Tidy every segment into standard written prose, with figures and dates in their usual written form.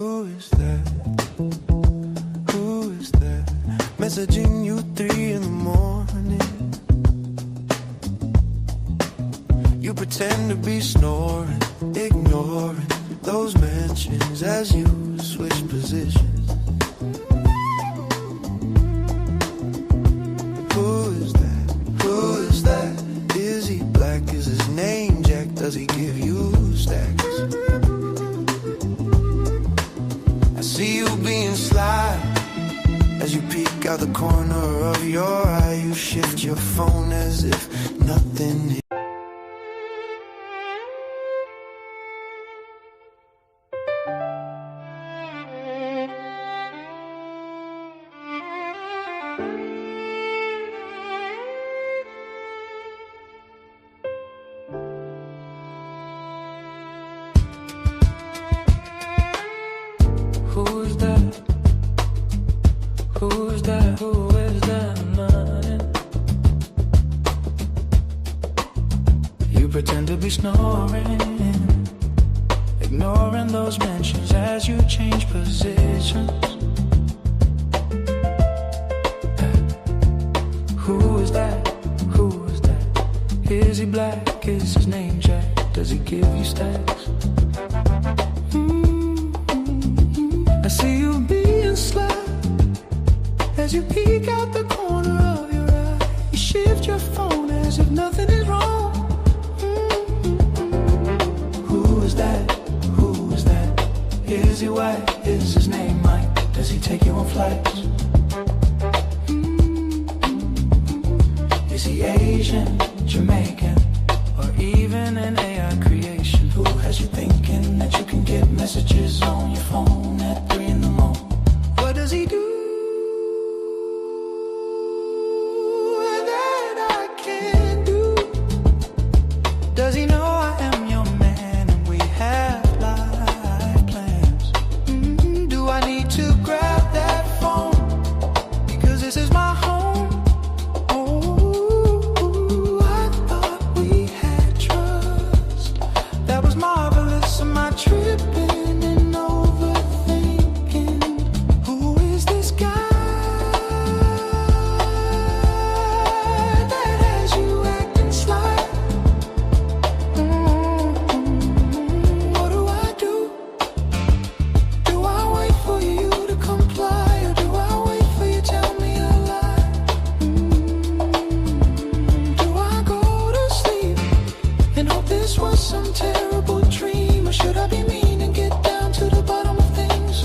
Who is that? Who is that? Messaging you 3 in the morning. You pretend to be snoring, ignoring those mentions as you switch positions. Who is that? Who is that? Is he black? Is his name Jack? Does he give you stacks? I see you being sly as you peek out the corner of your eye. You shift your phone as if nothing. Who is that? Who is that? Who is that running? You pretend to be snoring, ignoring those mentions as you change positions. Who is that? Who is that? Is he black? Is his name Jack? Does he give you stacks? I see you being sly as you peek out the corner of your eye. You shift your phone as if nothing is wrong. Who is that? Who is that? Is he white? Is his name Mike? Does he take you on flights? Is he Asian, Jamaican, or even an AI creation? Who has you thinking that you can get messages on your phone at 3 in the morning? What does he do that I can't do? Does he know I am your man and we have life plans? Do I need to grab that phone? Because this is my home. Oh, I thought we had trust. That was marvelous. Am I tripping and overthinking? Who is this guy that has you acting sly? What do I do? Do I wait for you to comply, or do I wait for you to tell me a lie? Do I go to sleep and hope this was some terrible dream, or should I be mean and get down to the bottom of things?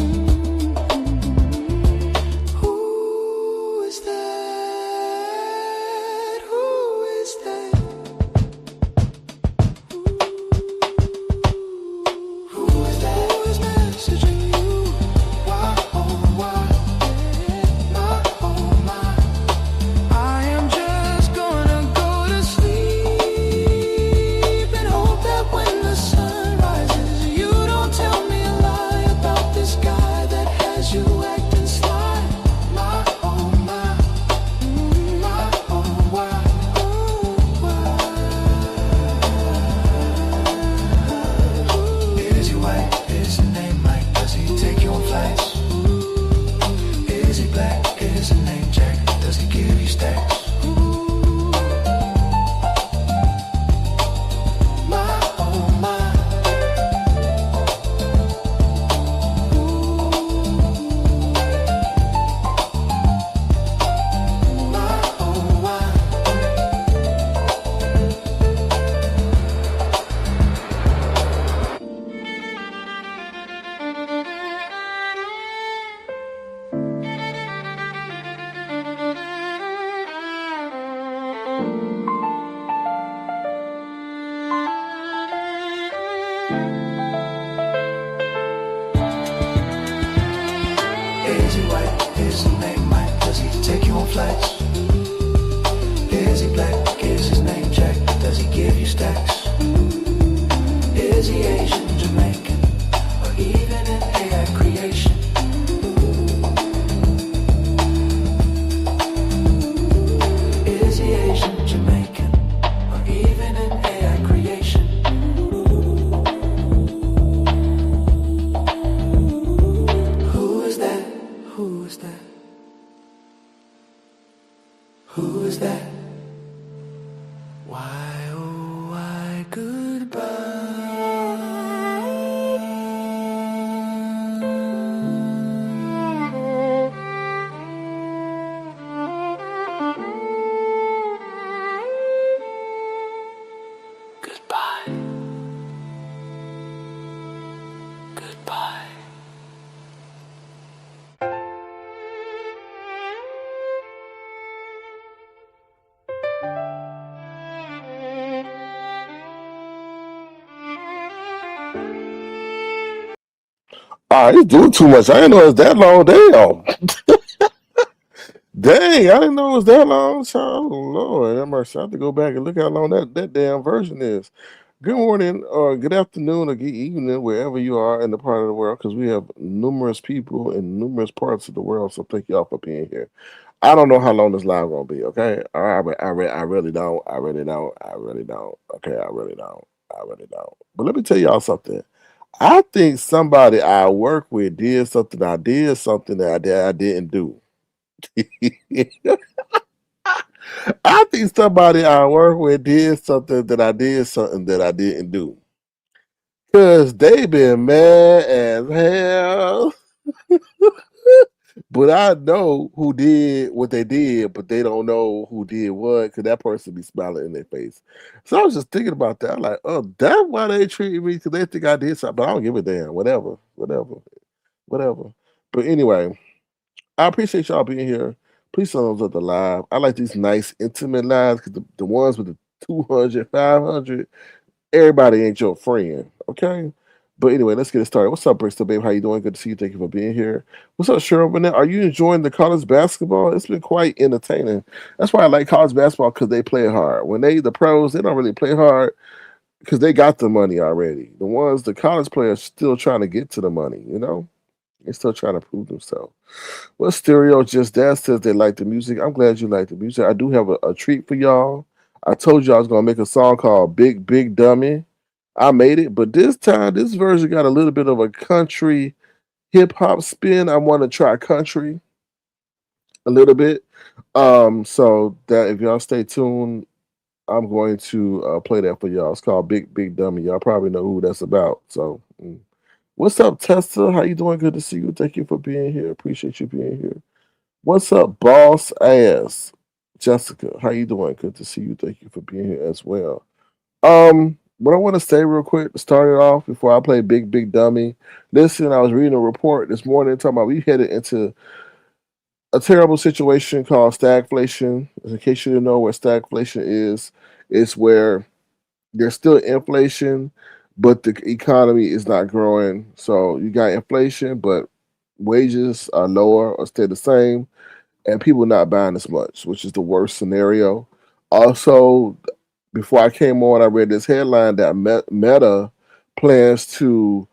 Who is that? Who is that? Who is that? Who is messaging you? Why, oh, why? My, oh, my. I am just gonna go to sleep and hope that when the sun rises, you don't tell me a lie about this guy that has you acting sly. My, oh, my. My, oh, why? Oh, why? Is he white? Is his name Mike? Does he take you on flights? Is he black? Is his name Jack? Does he give you stacks? My, oh, my. My, oh, why? Is he white? Is his name Mike? Does he take you on flights? Is he black? Is his name Jack? Does he give you stacks? Is he Asian, Jamaican, or even an AI creation? Is he Asian, Jamaican, or even an AI creation? He's doing too much. I didn't know it was that long. Damn. Dang, I didn't know it was that long. So, oh, Lord, I'm gonna have to go back and look how long that damn version is. Good morning, or good afternoon, or good evening, wherever you are in the part of the world, because we have numerous people in numerous parts of the world. So thank y'all for being here. I don't know how long this live gonna be. Okay, all right, I really don't. I really don't. I really don't. Okay, I really don't. I really don't. But let me tell y'all something. I think somebody I work with did something. I did something that I didn't do. I think somebody I work with did something that I did something that I didn't do. Cause they been mad as hell. But I know who did what they did, but they don't know who did what, because that person be smiling in their face. So I was just thinking about that. I'm like, oh, that's why they treat me, because they think I did something. But I don't give a damn. Whatever. Whatever. Whatever. But anyway, I appreciate y'all being here. Please thumbs up the live. I like these nice, intimate lives, because the ones with the 200, 500. Everybody ain't your friend, okay? But anyway, let's get it started. What's up, Bristol, babe? How you doing? Good to see you. Thank you for being here. What's up, Cheryl Burnett? Are you enjoying the college basketball? It's been quite entertaining. That's why I like college basketball, because they play hard. When the pros, they don't really play hard because they got the money already. The college players, still trying to get to the money, you know? They're still trying to prove themselves. Well, Stereo Just Dad says they like the music. I'm glad you like the music. I do have a treat for y'all. I told you I was gonna make a song called Big Big Dummy. I made it, but this time this version got a little bit of a country hip hop spin. I want to try country a little bit. So that if y'all stay tuned, I'm going to play that for y'all. It's called Big Big Dummy. Y'all probably know who that's about. So, what's up, Tessa? How you doing? Good to see you. Thank you for being here. Appreciate you being here. What's up, boss ass? Jessica, how you doing? Good to see you. Thank you for being here as well. What I want to say real quick to start it off before I play Big Big Dummy. Listen, I was reading a report this morning talking about we headed into a terrible situation called stagflation. In case you didn't know what stagflation is, it's where there's still inflation, but the economy is not growing. So you got inflation, but wages are lower or stay the same, and people not buying as much, which is the worst scenario. Also, before I came on, I read this headline that Meta plans to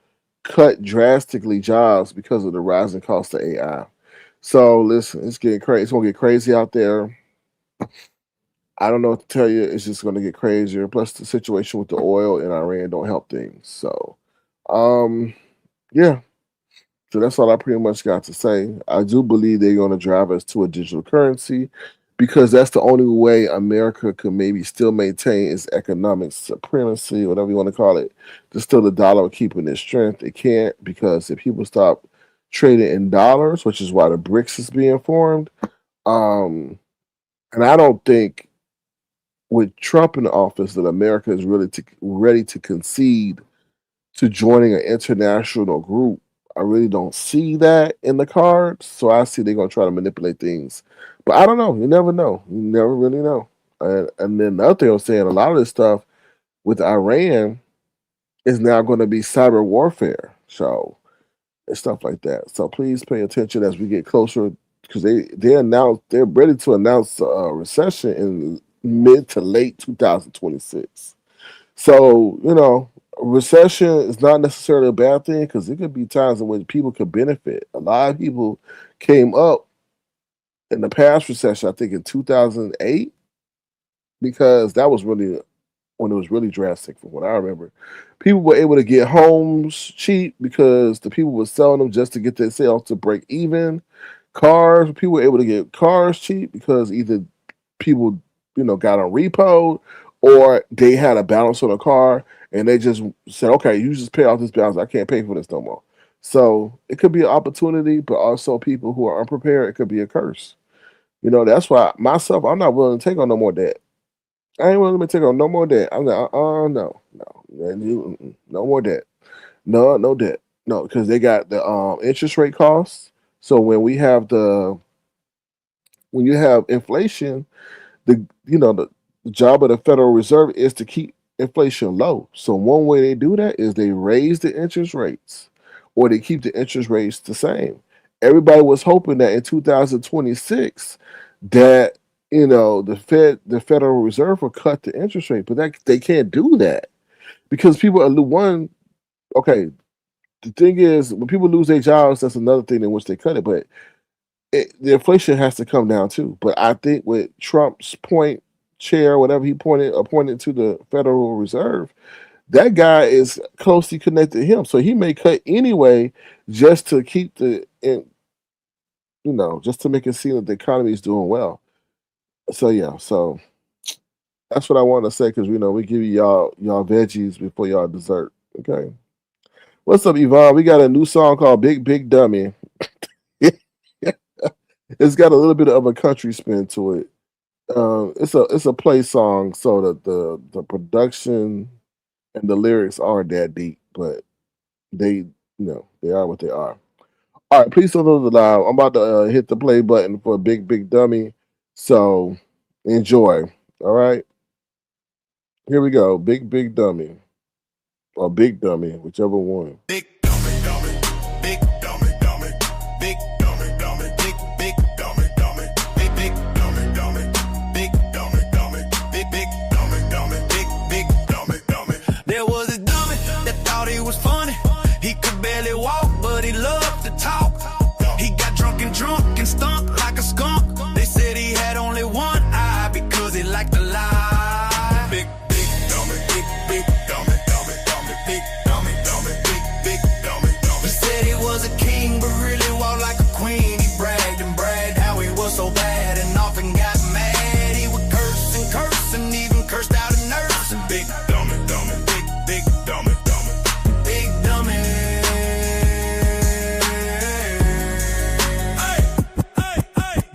cut drastically jobs because of the rising cost of AI. So listen, it's getting crazy. It's gonna get crazy out there. I don't know what to tell you. It's just gonna get crazier. Plus, the situation with the oil in Iran don't help things. So, um, yeah, so that's all I pretty much got to say. I do believe they're going to drive us to a digital currency because that's the only way America could maybe still maintain its economic supremacy, whatever you want to call it. To still the dollar keeping its strength. It can't, because if people stop trading in dollars, which is why the BRICS is being formed, um, and I don't think with Trump in the office that America is really ready to concede to joining an international group. I really don't see that in the cards. So I see they're gonna try to manipulate things. But I don't know. You never know. You never really know. And then the other thing I'm saying, a lot of this stuff with Iran is now going to be cyber warfare. So and stuff like that. So please pay attention as we get closer, because they're ready to announce a recession in mid to late 2026. So, recession is not necessarily a bad thing, because it could be times in which people could benefit. A lot of people came up in the past recession, I think in 2008, because that was really when it was really drastic from what I remember. People were able to get homes cheap because the people were selling them just to get their sales to break even. Cars, people were able to get cars cheap because either people, got on repo, or they had a balance on a car and they just said, okay, you just pay off this balance. I can't pay for this no more. So it could be an opportunity, but also people who are unprepared, it could be a curse. That's why myself, I'm not willing to take on no more debt. I ain't willing to take on no more debt. I'm like, no, no more debt. No, no debt. No, because they got the interest rate costs. So when you have inflation, the job of the Federal Reserve is to keep inflation low. So one way they do that is they raise the interest rates, or they keep the interest rates the same. Everybody was hoping that in 2026 that the Federal Reserve will cut the interest rate, but they can't do that because people are one. Okay, the thing is, when people lose their jobs, that's another thing in which they cut it. But the inflation has to come down too. But I think with Trump's chair, whatever he appointed to the Federal Reserve, that guy is closely connected to him, so he may cut anyway, just to keep just to make it seem that the economy is doing well. So yeah, so that's what I want to say because we give you y'all veggies before y'all dessert. Okay, what's up, Yvonne? We got a new song called "Big Big Dummy." It's got a little bit of a country spin to it. It's a play song, so the production and the lyrics aren't that deep, but they are what they are. All right, please don't know the live. I'm about to hit the play button for Big Big Dummy, so enjoy. All right, here we go. Big Big Dummy or Big Dummy, whichever one. Big dummy, dummy, big dummy, dummy, big dummy, dummy, big dummy, dummy, big dummy, dummy, big dummy, dummy, big dummy, dummy, big dummy, dummy. There was a dummy that thought he was funny. He could barely walk, but he loved to talk. He got drunk and stunk like a skunk. They said he had only one eye because he liked to lie. Big dummy, big dummy, dummy, dummy, big dummy, dummy, big dummy, dummy. He said he was a king, but really walked like a queen. He bragged how he was so bad and often got mad. He would curse and even cursed out a nurse. And big dummy, dummy, big dummy, dummy, big dummy.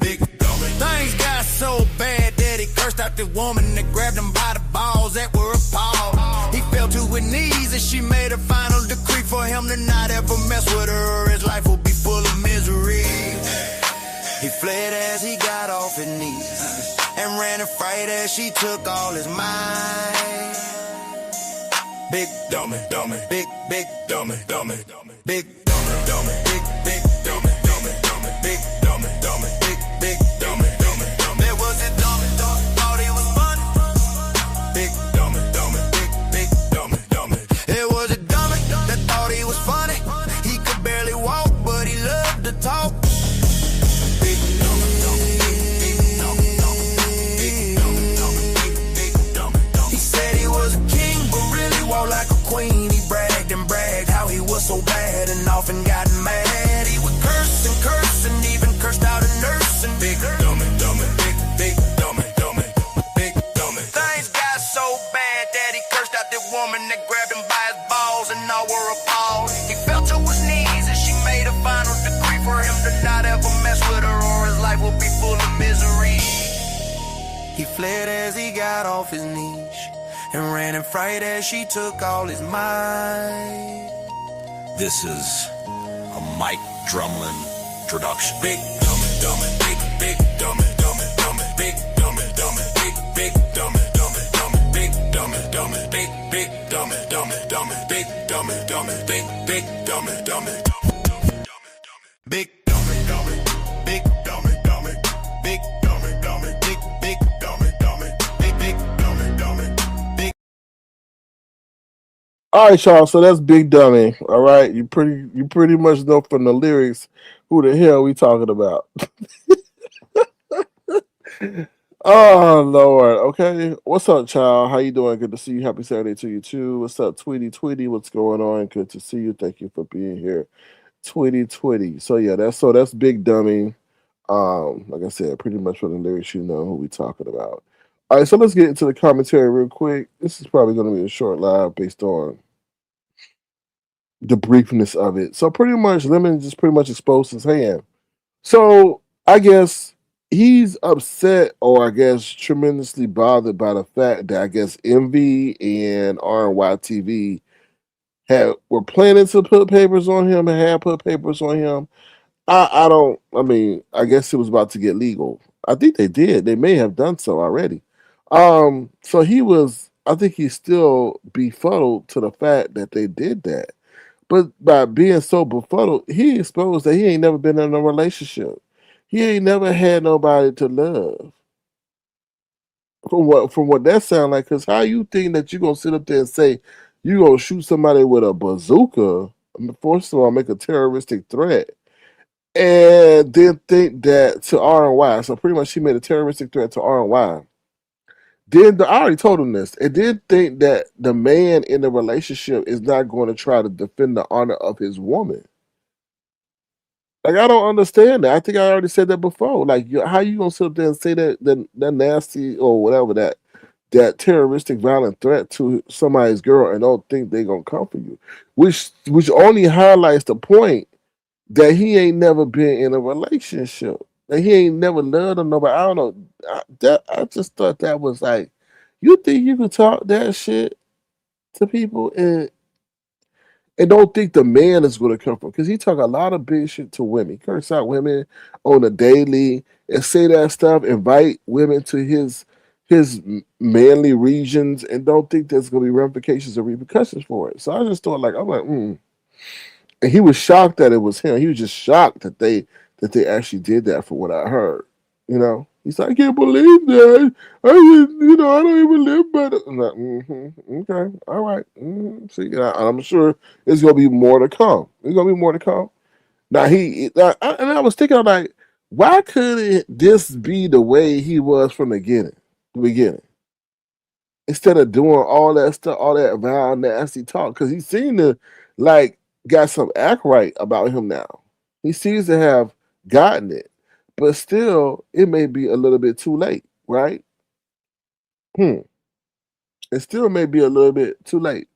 Big dummy. Things got so bad that he cursed out the woman that grabbed him by the balls that were appalled. He fell to his knees and she made a final decree for him to not ever mess with her or his life will be full of misery. He fled as he got off his knees and ran in fright as she took all his mind. Big dummy, dummy, big dummy, dummy, big dummy, dummy, big dummy, dummy, dummy, big dummy, dummy, big dummy, dummy, dummy. There was a dummy, thought he was funny. Big dummy, dummy, big dummy, dummy. There was a dummy that thought he was funny. He could barely walk, but he loved to talk. Big dummy, dummy, big dummy, dummy, big dummy, dummy, big dummy, dummy. He said he was a king, but really walked like a queen. He bragged how he was so bad and often got mad. He would curse and even cursed out a nurse. And big dummy, dummy, big dummy, dummy, big dummy. Things got so bad that he cursed out the woman that grabbed him by his balls and all were appalled. He fell to his knees and she made a final decree for him to not ever mess with her or his life will be full of misery. He fled as he got off his knees and ran in fright as she took all his might. This is a Mike Drumlin production. Big dummy, dummy, big dummy, dummy, dummy, big dummy, dummy, big dummy, dummy, dummy, big dummy, dummy, big dummy, dummy, dummy, big dummy, dummy, big dummy, dummy, big dummy, dummy, big dummy, dummy, big dummy, dummy, big dummy, dummy, big dummy, dummy, big. All right, y'all. So that's Big Dummy. All right, you pretty much know from the lyrics who the hell we talking about. Oh Lord. Okay. What's up, child? How you doing? Good to see you. Happy Saturday to you too. What's up, Tweety? What's going on? Good to see you. Thank you for being here. Tweety. So yeah, that's Big Dummy. Like I said, pretty much from the lyrics you know who we talking about. All right, so let's get into the commentary real quick. This is probably going to be a short live based on the briefness of it. So pretty much, Lemon just pretty much exposed his hand. So I guess he's upset, or I guess tremendously bothered by the fact that I guess Envy and RNY were planning to put papers on him and had put papers on him. I guess it was about to get legal. I think they did. They may have done so already. So I think he's still befuddled to the fact that they did that. But by being so befuddled, he exposed that he ain't never been in a relationship. He ain't never had nobody to love. From what that sound like, because how you think that you gonna sit up there and say you gonna shoot somebody with a bazooka? I mean, first of all, make a terroristic threat, and then think that to R&Y. So pretty much, she made a terroristic threat to R&Y. I already told him this, and then think that the man in the relationship is not going to try to defend the honor of his woman. Like I don't understand that. I think I already said that before. Like how you gonna sit up there and say that nasty or whatever that terroristic violent threat to somebody's girl and don't think they gonna come for you, which only highlights the point that he ain't never been in a relationship. That he ain't never loved nobody. I don't know. I just thought that was like, you think you could talk that shit to people and don't think the man is going to come from, because he talk a lot of big shit to women. He curse out women on a daily and say that stuff. Invite women to his manly regions and don't think there's going to be ramifications or repercussions for it. So I just thought I'm like, and he was shocked that it was him. He was just shocked that they actually did that, for what I heard. He's like, I can't believe that. I don't even live better. I'm like, okay, all right. See, I'm sure there's gonna be more to come. There's gonna be more to come. Now and I was thinking, I'm like, why couldn't this be the way he was from the beginning? The beginning, instead of doing all that stuff, all that vile, nasty talk, because he seemed to like got some act right about him now. He seems to have gotten it, but still, it may be a little bit too late, right? Hmm. It still may be a little bit too late.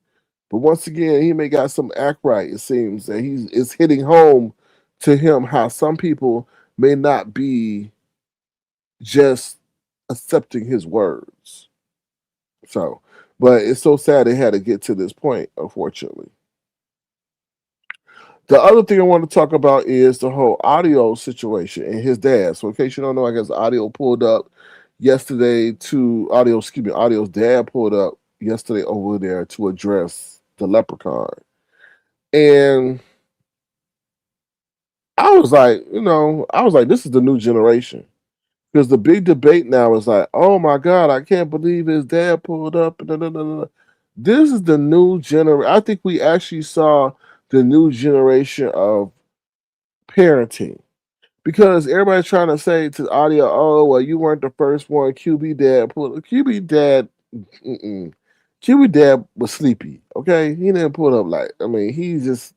But once again, he may got some act right. It seems that he's it's hitting home to him how some people may not be just accepting his words. So, but it's so sad they had to get to this point, unfortunately. The other thing I want to talk about is the whole audio situation and his dad. So, in case you don't know, I guess audio pulled up yesterday to audio's dad pulled up yesterday over there to address the Leprechaun. And I was like, this is the new generation. Because the big debate now is like, oh my God, I can't believe his dad pulled up. This is the new generation. I think we actually saw the new generation of parenting. Because everybody's trying to say to audio, oh, well, you weren't the first one. QB dad pulled. QB dad was sleepy. Okay, he didn't pull up like. I mean, he just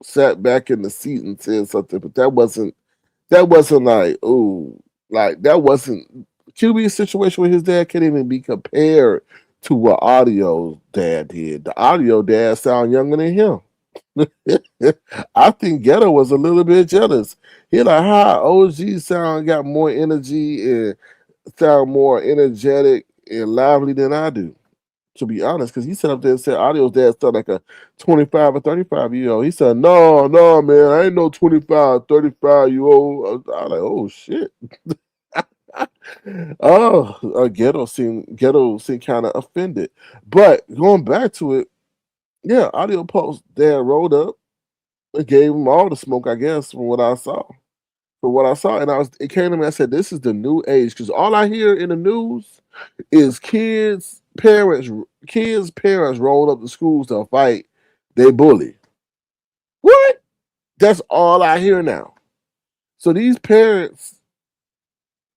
sat back in the seat and said something, but that wasn't like, oh, like that wasn't QB's situation with his dad can't even be compared to what audio dad did. The audio dad sound younger than him. I think Ghetto was a little bit jealous. He like how OG sound got more energy and sound more energetic and lively than I do. To be honest, because he sat up there and said Audio's dad sound like a 25 or 35-year old. He said, no, no, man, I ain't no 25, 35-year-old. I was like, oh shit. Ghetto seemed kind of offended. But going back to it, yeah, Audio Post dad rolled up. It gave him all the smoke, I guess, from what I saw. And it came to me. I said, "This is the new age," because all I hear in the news is kids' parents roll up to schools to fight they bully. What? That's all I hear now. So these parents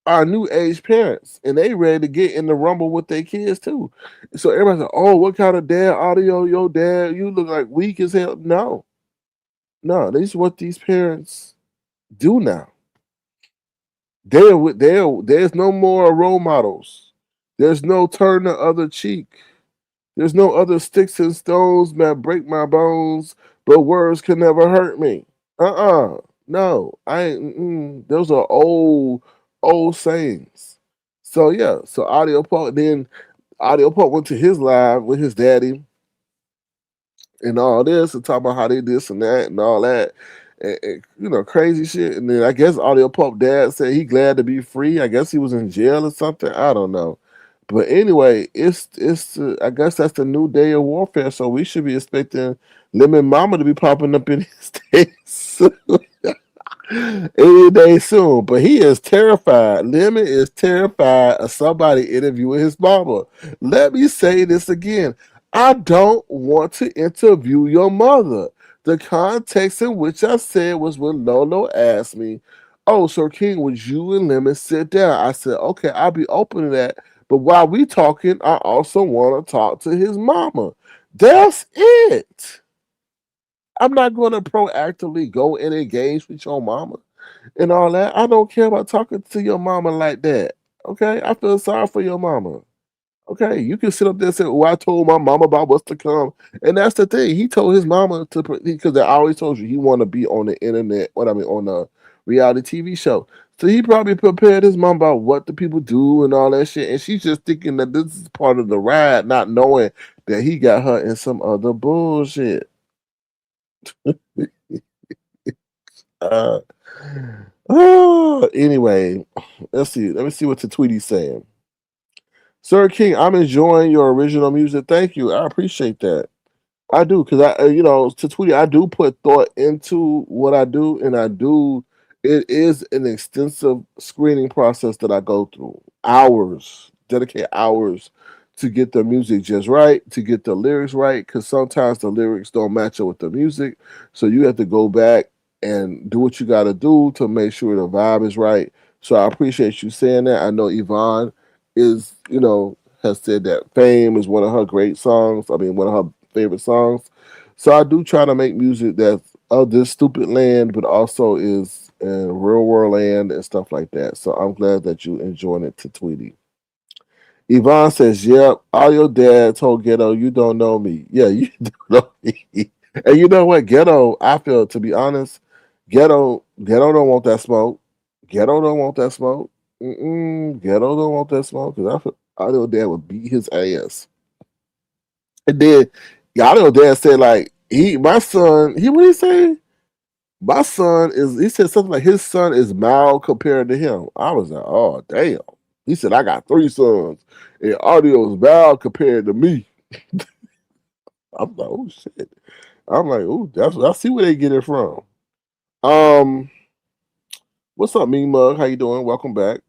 are new age parents, and they ready to get in the rumble with their kids too. So everybody's like, "Oh, what kind of dad audio? Your dad? You look like weak as hell." No, no, this is what these parents do now. There's no more role models. There's no turn the other cheek. There's no other sticks and stones that break my bones, but words can never hurt me. No, I ain't. Those are old sayings. So yeah, so Audio Pop went to his live with his daddy and all this and talk about how they this and that and all that. And crazy shit. And then I guess Audio Pop dad said he glad to be free. I guess he was in jail or something. I don't know. But anyway, I guess that's the new day of warfare. So we should be expecting Lemon Mama to be popping up in his days any day soon. But he is terrified. Lemon is terrified of somebody interviewing his mama. Let me say this again. I don't want to interview your mother. The context in which I said was when Lolo asked me, "Oh, Sir King, would you and Lemon sit down?" I said, "Okay, I'll be open to that. But while we talking, I also want to talk to his mama." That's it. I'm not going to proactively go and engage with your mama and all that. I don't care about talking to your mama like that. Okay, I feel sorry for your mama. Okay, you can sit up there and say, "Oh, I told my mama about what's to come," and that's the thing. He told his mama to because I always told you he want to be on the internet. What I mean on a reality TV show. So he probably prepared his mom about what the people do and all that shit, and she's just thinking that this is part of the ride, not knowing that he got her in some other bullshit. Uh, anyway, let's see. Let me see what the tweety's saying. Sir King, I'm enjoying your original music. Thank you. I appreciate that. I do because to Tweety, I do put thought into what I do, and I do. It is an extensive screening process that I go through. Hours, dedicate hours to get the music just right, to get the lyrics right, because sometimes the lyrics don't match up with the music. So you have to go back and do what you got to do to make sure the vibe is right. So I appreciate you saying that. I know Yvonne has said that Fame is one of her great songs. I mean, one of her favorite songs. So I do try to make music that's of this stupid land, but also is in real world land and stuff like that. So I'm glad that you enjoying it to Tweety. Yvonne says, "Yep, all your dad told Ghetto, you don't know me." Yeah, you don't know me. And you know what? Ghetto, I feel, to be honest, Ghetto don't want that smoke. Ghetto don't want that smoke. Ghetto don't want that smoke because I feel all your dad would beat his ass. And then y'all dad said like my son, what did he say? My son is he said something like his son is mild compared to him. I was like, oh damn. He said, I got 3 sons and audio is mild compared to me. I'm like, oh shit. I'm like, oh, I see where they get it from. Um, what's up, Mean Mug? How you doing? Welcome back.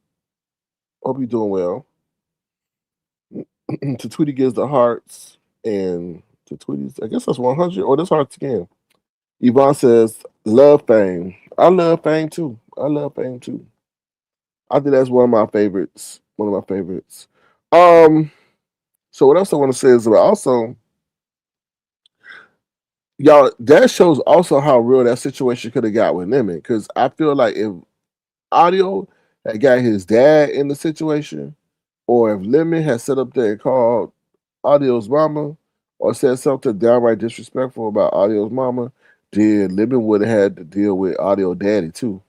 Hope you're doing well. To Tweety gives the hearts and to Tweety's, I guess that's 100 or that's hearts again. Yvonne says, love Fame. I love Fame too. I love Fame too. I think that's one of my favorites. One of my favorites. Um, so what else I want to say is about also, y'all, that shows also how real that situation could have got with Lemon. Because I feel like if Audio had got his dad in the situation, or if Lemon had set up there and called Audio's mama, or said something downright disrespectful about Audio's mama, then Lemon would have had to deal with Audio daddy too.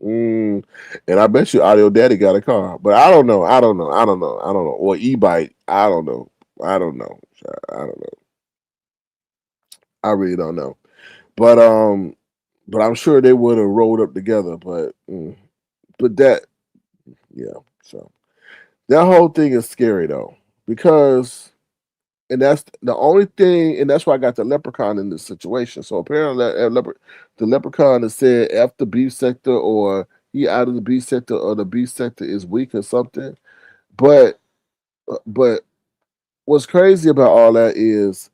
And I bet you Audio Daddy got a car, but I don't know. Or e-bike. I don't know. I don't know. I don't know. I really don't know. But I'm sure they would have rolled up together. But that, yeah. So that whole thing is scary though, because and that's the only thing, and that's why I got the Leprechaun in this situation. So apparently, the Leprechaun has said F the B sector, or he out of the B sector, or the B sector is weak or something. But what's crazy about all that is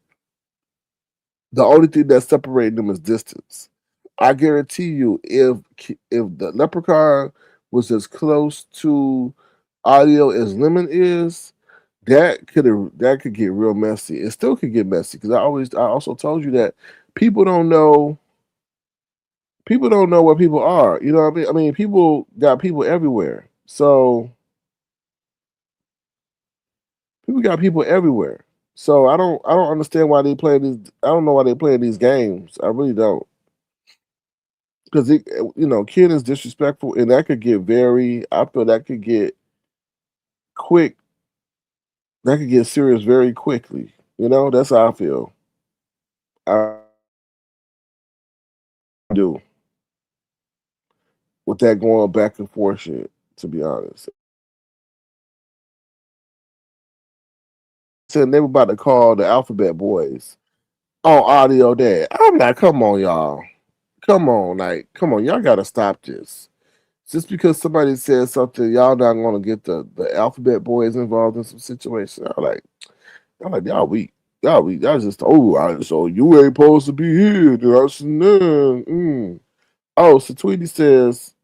the only thing that's separating them is distance. I guarantee you, if the Leprechaun was as close to Audio as Lemon is, that could get real messy. It still could get messy because I also told you that people don't know where people are. You know what I mean? I mean, people got people everywhere. So people got people everywhere. So I don't understand why they play these. I don't know why they play these games. I really don't. Because kid is disrespectful, and that could get very. I feel that could get quick. That could get serious very quickly. That's how I feel. I do with that going back and forth shit. To be honest, saying they were about to call the Alphabet Boys on audio dad. I'm like, come on, y'all. Come on, like, come on, y'all gotta stop this. Just because somebody says something, y'all not gonna get the Alphabet Boys involved in some situation. I'm like, y'all weak. Y'all weak. Y'all just so you ain't supposed to be here. Oh, so Tweety says,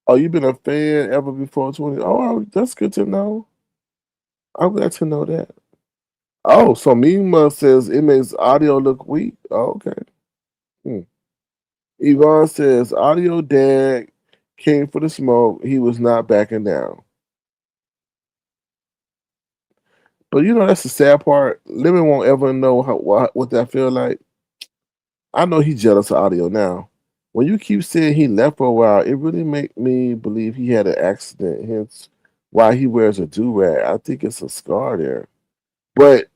oh, you been a fan ever before 20? Oh, that's good to know. I'm glad to know that. Oh, so Mima says it makes audio look weak. Oh, okay. Hmm. Yvonne says audio dad came for the smoke. He was not backing down. But you know that's the sad part. Lemon won't ever know what that feel like. I know he's jealous of audio now. When you keep saying he left for a while, it really make me believe he had an accident. Hence, why he wears a do rag. I think it's a scar there. But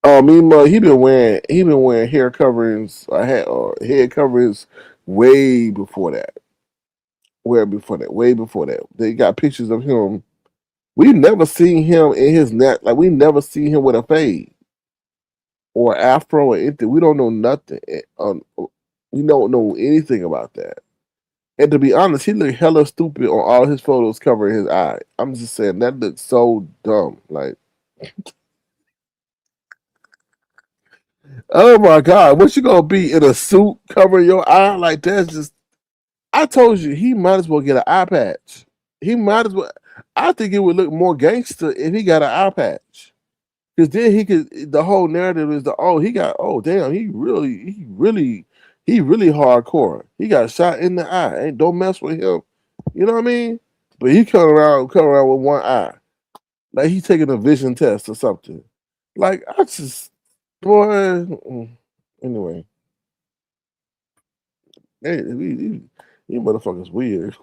Mima, he been wearing hair coverings, or head coverings, way before that. Way before that. They got pictures of him. We never seen him in his neck. Like we never seen him with a fade or afro or anything. We don't know nothing. We don't know anything about that. And to be honest, he looked hella stupid on all his photos covering his eye. I'm just saying that looks so dumb. Like, oh my God, what you gonna be in a suit covering your eye? Like that's just I told you he might as well get an eye patch. He might as well I think it would look more gangster if he got an eye patch. Because then he could the whole narrative is oh damn, he really hardcore. He got shot in the eye. Ain't don't mess with him. You know what I mean? But he come around with one eye. Like he taking a vision test or something. Like I just boy anyway. Hey, you motherfuckers weird.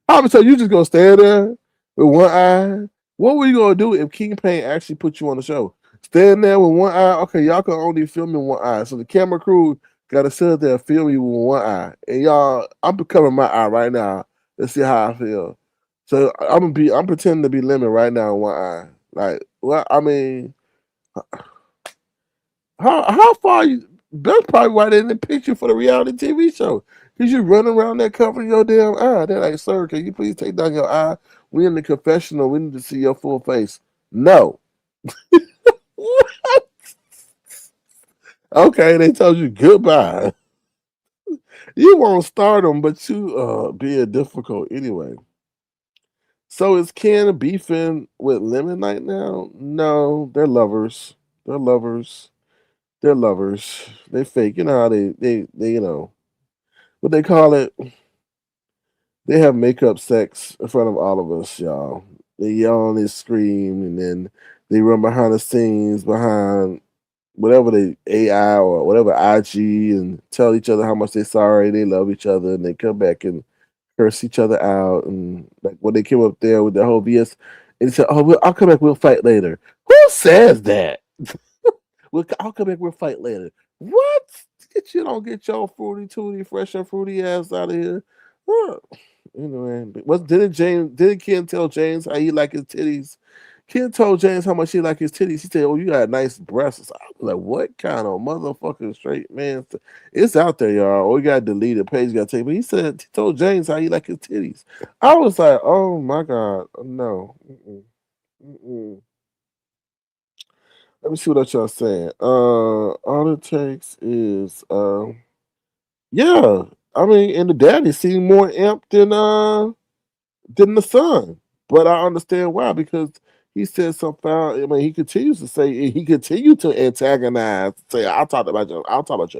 I'm so you just gonna stand there with one eye? What were you gonna do if King Pain actually put you on the show? Stand there with one eye. Okay, y'all can only film in one eye. So the camera crew gotta sit there and film you with one eye. And y'all, I'm covering my eye right now. Let's see how I feel. So I'm pretending to be Lemon right now in one eye. Like, well, I mean, how far you? That's probably why they didn't pick you for the reality TV show. Cause you run around there covering your damn eye. They're like, sir, can you please take down your eye? We in the confessional. We need to see your full face. No. Okay, they told you goodbye. You won't start them, but you being difficult anyway. So is Ken beefing with Lemon right now? No, they're lovers. They're lovers. They're lovers. They fake. You know how they you know what they call it? They have makeup sex in front of all of us, y'all. They yell and they scream and then they run behind the scenes behind whatever they AI or whatever IG and tell each other how much they sorry, they love each other, and they come back and curse each other out. And like when they came up there with the whole BS, and they said, "Oh, I'll come back. We'll fight later." Who says that? I'll come back. We'll fight later. What? Get you don't get your fruity tooty fresh and fruity ass out of here. Huh. Anyway, what didn't Ken tell James how he like his titties? Ken told James how much he like his titties. He said, "Oh, you got nice breasts." I was like, "What kind of motherfucking straight man?" It's out there, y'all. Or you got to delete the page, got to take. But he told James how he like his titties. I was like, "Oh my God, no." Mm-mm. Mm-mm. Let me see what y'all saying. All it takes is, yeah. I mean, and the daddy seemed more amped than the son. But I understand why, because he said some foul. I mean, he continues to say he continued to antagonize. Say, I'll talk about your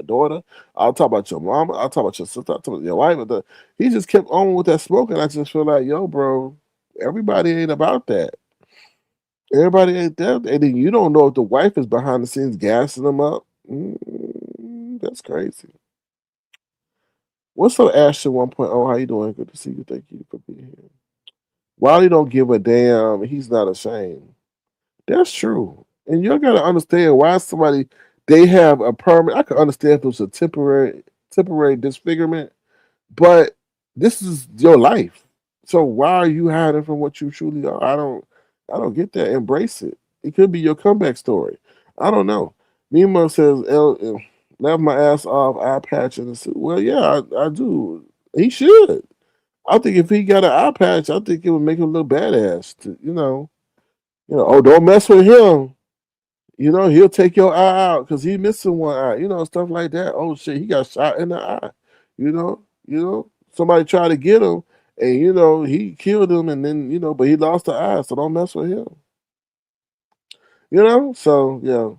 daughter. I'll talk about your mama. I'll talk about your sister. I'll talk about your wife. He just kept on with that smoke, and I just feel like, yo, bro, everybody ain't about that. Everybody ain't that, and then you don't know if the wife is behind the scenes gassing them up. That's crazy. What's up, Ashton 1.0? How you doing? Good to see you. Thank you for being here. Wiley don't give a damn. He's not ashamed. That's true. And you gotta understand why somebody they have a permanent. I can understand if it was a temporary disfigurement, but this is your life. So why are you hiding from what you truly are? I don't get that. Embrace it. It could be your comeback story. I don't know. Nemo says, left my ass off, eye patch in the suit. Well, yeah, I do. He should. I think if he got an eye patch, I think it would make him look badass. Oh, don't mess with him. He'll take your eye out because he missing one eye. Stuff like that. Oh shit, he got shot in the eye. Somebody tried to get him, and he killed him, and then but he lost the eye, so don't mess with him. So yeah.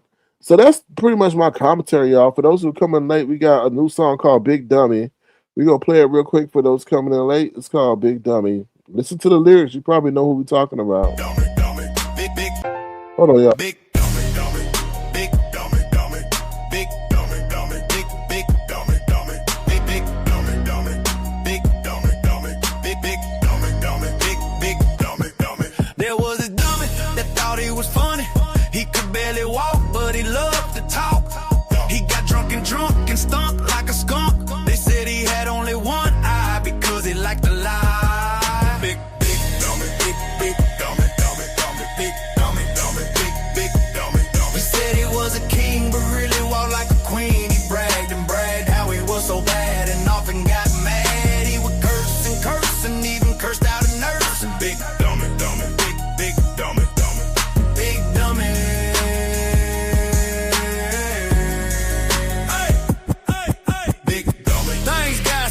So that's pretty much my commentary, y'all. For those who are coming late, we got a new song called Big Dummy. We're gonna play it real quick for those coming in late. It's called Big Dummy. Listen to the lyrics, you probably know who we're talking about. Dummy, dummy, big, big, Hold on, y'all. big, dummy, dummy, big, dummy, dummy, big, dummy, dummy, big, big, dummy, dummy, big, big, dummy, dummy, big, dummy, dummy, big, big, dummy, dummy, big, big, dummy, dummy. There was a dummy that thought he was funny. He could barely walk, but he loved to talk. He got drunk and stunk like a skunk. They said he had only one eye because he liked to lie. Big, big dummy, big, big dummy, dummy, dummy, big dummy, dummy, big, big dummy, dummy. He said he was a king, but really walked like a queen. He bragged and bragged how he was so bad and often got mad. He would curse and even cursed out a nurse. And big dummy, dummy, big, big dummy, dummy, big dummy.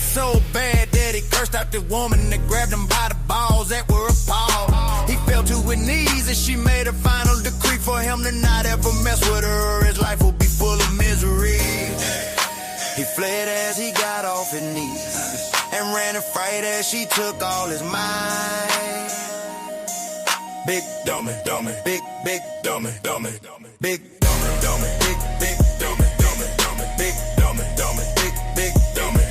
So bad that he cursed out the woman that grabbed him by the balls that were appalled. He fell to his knees and she made a final decree for him to not ever mess with her. His life will be full of misery. He fled as he got off his knees and ran in fright as she took all his mind. Big dummy, dummy, big, big dummy, dummy, big dummy, dummy, big, big dummy, dummy, dummy, big dummy, dummy, big, big dummy.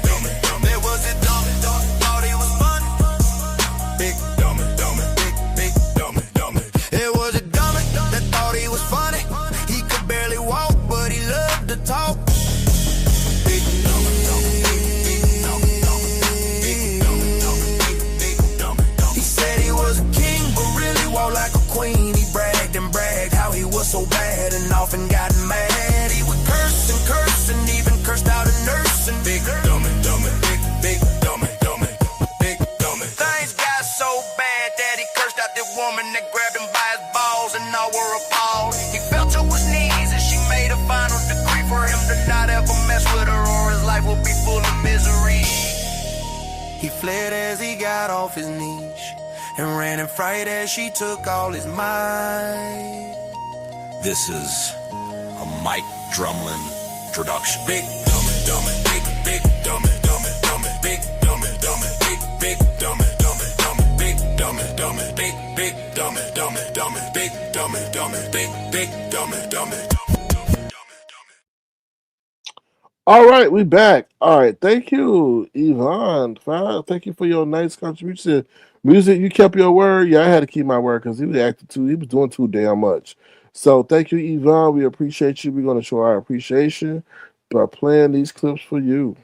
Talk. Big dummy, dummy, big dummy, dummy, big dummy, dummy, big dummy, dummy. He said he was a king, but really walked like a queen. He bragged and bragged how he was so bad and often got mad. He would curse and even cursed out a nurse. And big dummy, dummy, big, big dummy, dummy, big dummy. Things got so bad that he cursed out the woman that grabbed him by his balls and all were appalled. He fell to his knees and she made a final decree for him to not ever mess with her or his life will be full of misery. He fled as he got off his knees and ran in fright as she took all his might. This is a Mike Drumlin production. Big dummy, dummy, big, big dummy, dummy, dummy, big dummy, dummy, big, big dummy, dummy, dummy, big dummy, dummy, big, big dummy, dummy, dummy, big dummy, dummy, big, big dummy, dummy. All right, we back. All right, thank you, Yvonne. Thank you for your nice contribution. Music, you kept your word. Yeah, I had to keep my word because he was acting too. He was doing too damn much. So thank you, Yvonne. We appreciate you. We're going to show our appreciation by playing these clips for you.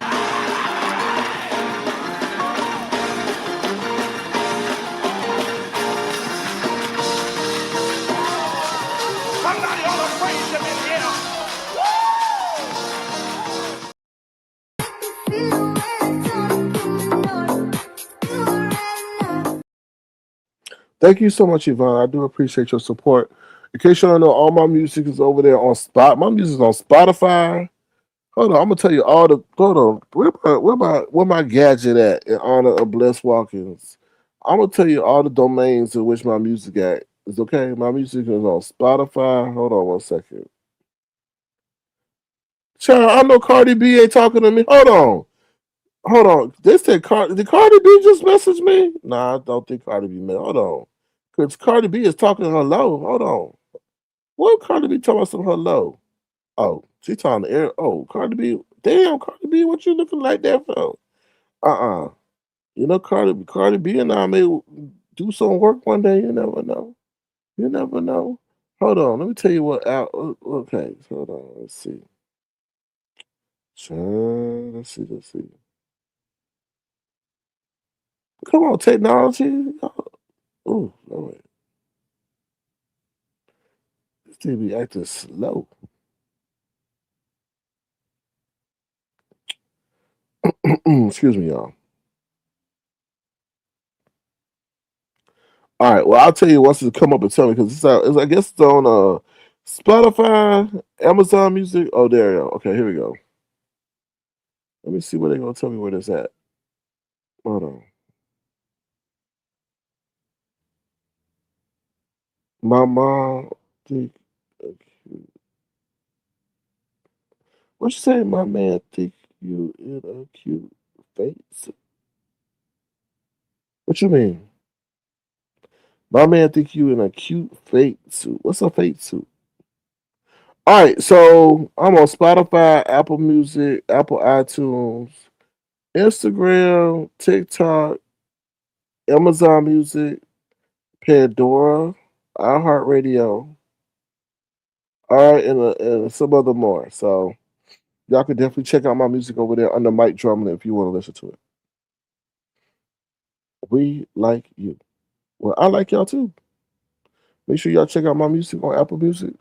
Thank you so much, Yvonne. I do appreciate your support. In case you don't know, all my music is over there on Spot. My music is on Spotify. Hold on, I'm gonna tell you all the. Hold on, where my gadget at in honor of Bless Watkins? I'm gonna tell you all the domains in which my music at. It's okay. My music is on Spotify. Hold on 1 second. Child, I know Cardi B ain't talking to me. Hold on. They said did Cardi B just message me? Nah, I don't think Cardi B messaged. Hold on. Because Cardi B is talking hello. Hold on. What Cardi B talking about some hello? Oh, she talking to air. Oh, Cardi B. Damn, Cardi B, what you looking like that for? You know, Cardi B and I may do some work one day. You never know. You never know. Hold on. Let me tell you what out. Okay, hold on. Let's see. Let's see. Come on, technology. Oh, wait. This thing be acting slow. Excuse me, y'all. All right. Well, I'll tell you once it come up and tell me because I guess it's on Spotify, Amazon Music. Oh, there you go. Okay, here we go. Let me see where they're gonna tell me where this at. Hold on. My mom think what you say? My man think you in a cute face. What you mean? My man think you in a cute fake suit. What's a fake suit? All right, so I'm on Spotify, Apple Music, Apple iTunes, Instagram, TikTok, Amazon Music, Pandora, iHeartRadio, all right, and some other more. So y'all can definitely check out my music over there under Mike Drummond if you want to listen to it. We like you. Well, I like y'all too. Make sure y'all check out my music on Apple Music,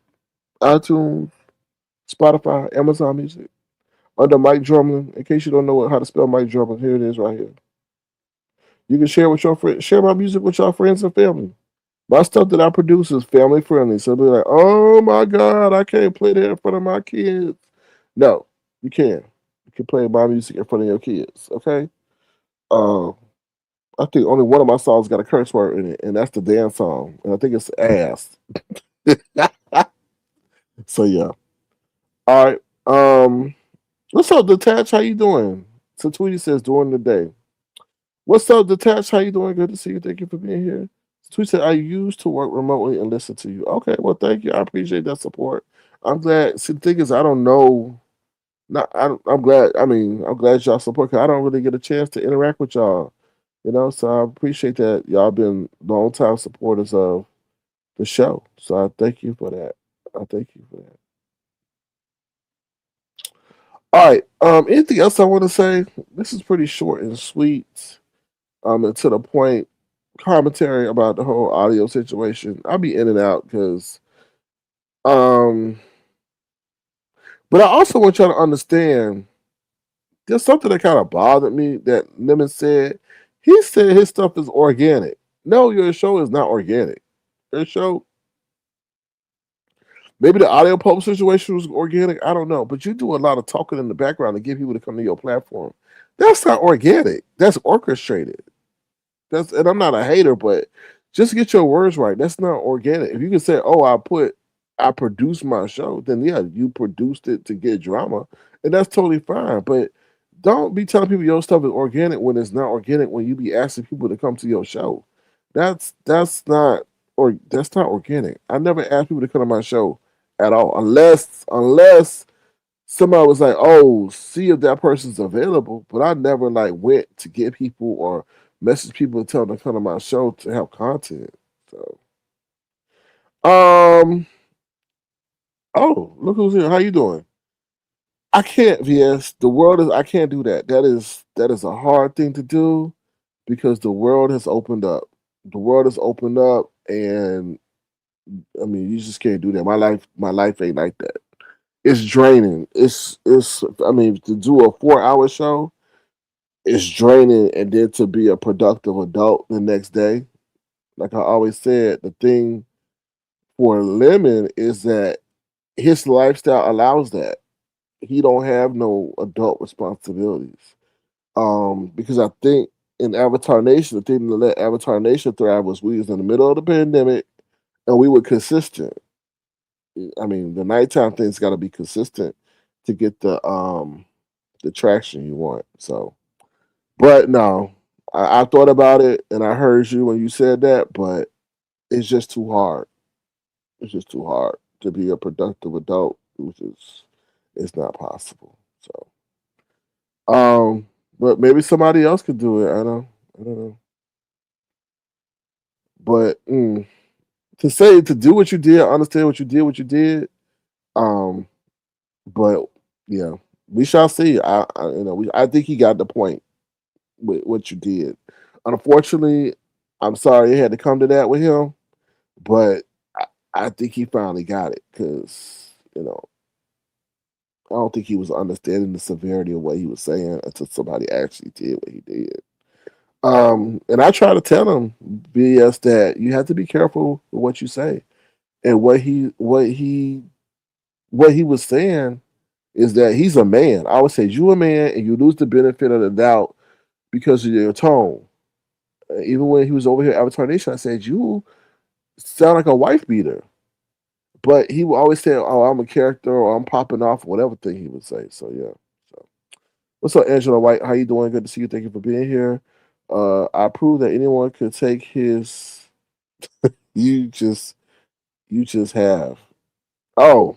iTunes, Spotify, Amazon Music under Mike Drummond. In case you don't know how to spell Mike Drummond, here it is right here. You can share with your friends, share my music with your friends and family. My stuff that I produce is family friendly. So be like, oh my God, I can't play that in front of my kids. No, you can. You can play my music in front of your kids. Okay. Uh, I think only one of my songs got a curse word in it, and that's the dance song. And I think it's ass. So yeah. All right. What's up, Detach? How you doing? So Tweety says during the day. What's up, Detach? How you doing? Good to see you. Thank you for being here. Tweet said, I used to work remotely and listen to you. Okay, well, thank you. I appreciate that support. I'm glad. See, the thing is, I don't know. Not, I'm glad. I mean, I'm glad y'all support because I don't really get a chance to interact with y'all. So I appreciate that y'all been long time supporters of the show. So I thank you for that. I thank you for that. All right. Anything else I want to say? This is pretty short and sweet. And to the point commentary about the whole audio situation. I'll be in and out because um but I also want y'all to understand there's something that kind of bothered me that Lemon said. He said his stuff is organic. No, your show is not organic. Your show, maybe the audio pulp situation was organic. I don't know. But you do a lot of talking in the background to get people to come to your platform. That's not organic. That's orchestrated. And I'm not a hater, but just get your words right. That's not organic. If you can say, "Oh, I produced my show," then yeah, you produced it to get drama, and that's totally fine. But don't be telling people your stuff is organic when it's not organic. When you be asking people to come to your show, that's not organic. I never asked people to come to my show at all, unless somebody was like, "Oh, see if that person's available," but I never like went to get people or message people and tell them to come to my show to have content. So, um, oh, look who's here. How you doing? I can't, VS. The world is. I can't do that. That is a hard thing to do because the world has opened up. The world has opened up, and I mean, you just can't do that. My life ain't like that. It's draining. It's. I mean, to do a 4 hour show it's draining, and then to be a productive adult the next day. Like I always said, the thing for Lemon is that his lifestyle allows that. He don't have no adult responsibilities. Because I think in Avatar Nation, the thing that let Avatar Nation thrive was we was in the middle of the pandemic and we were consistent. I mean, the nighttime thing's got to be consistent to get the traction you want. So, but no, I thought about it and I heard you when you said that, but it's just too hard. It's just too hard to be a productive adult, which is it's not possible. So, but maybe somebody else could do it. I don't know. But to do what you did, understand what you did. Um, but yeah, we shall see. I think he got the point with what you did. Unfortunately, I'm sorry it had to come to that with him, but I think he finally got it because I don't think he was understanding the severity of what he was saying until somebody actually did what he did. And I try to tell him, BS, that you have to be careful with what you say. And what he was saying is that he's a man. I always say you a man and you lose the benefit of the doubt because of your tone. Even when he was over here at Avatar Nation, I said you sound like a wife beater. But he would always say, "Oh, I'm a character," or "I'm popping off," whatever thing he would say. So yeah. So what's up, Angela White? How you doing? Good to see you. Thank you for being here. I prove that anyone could take his. You just have. Oh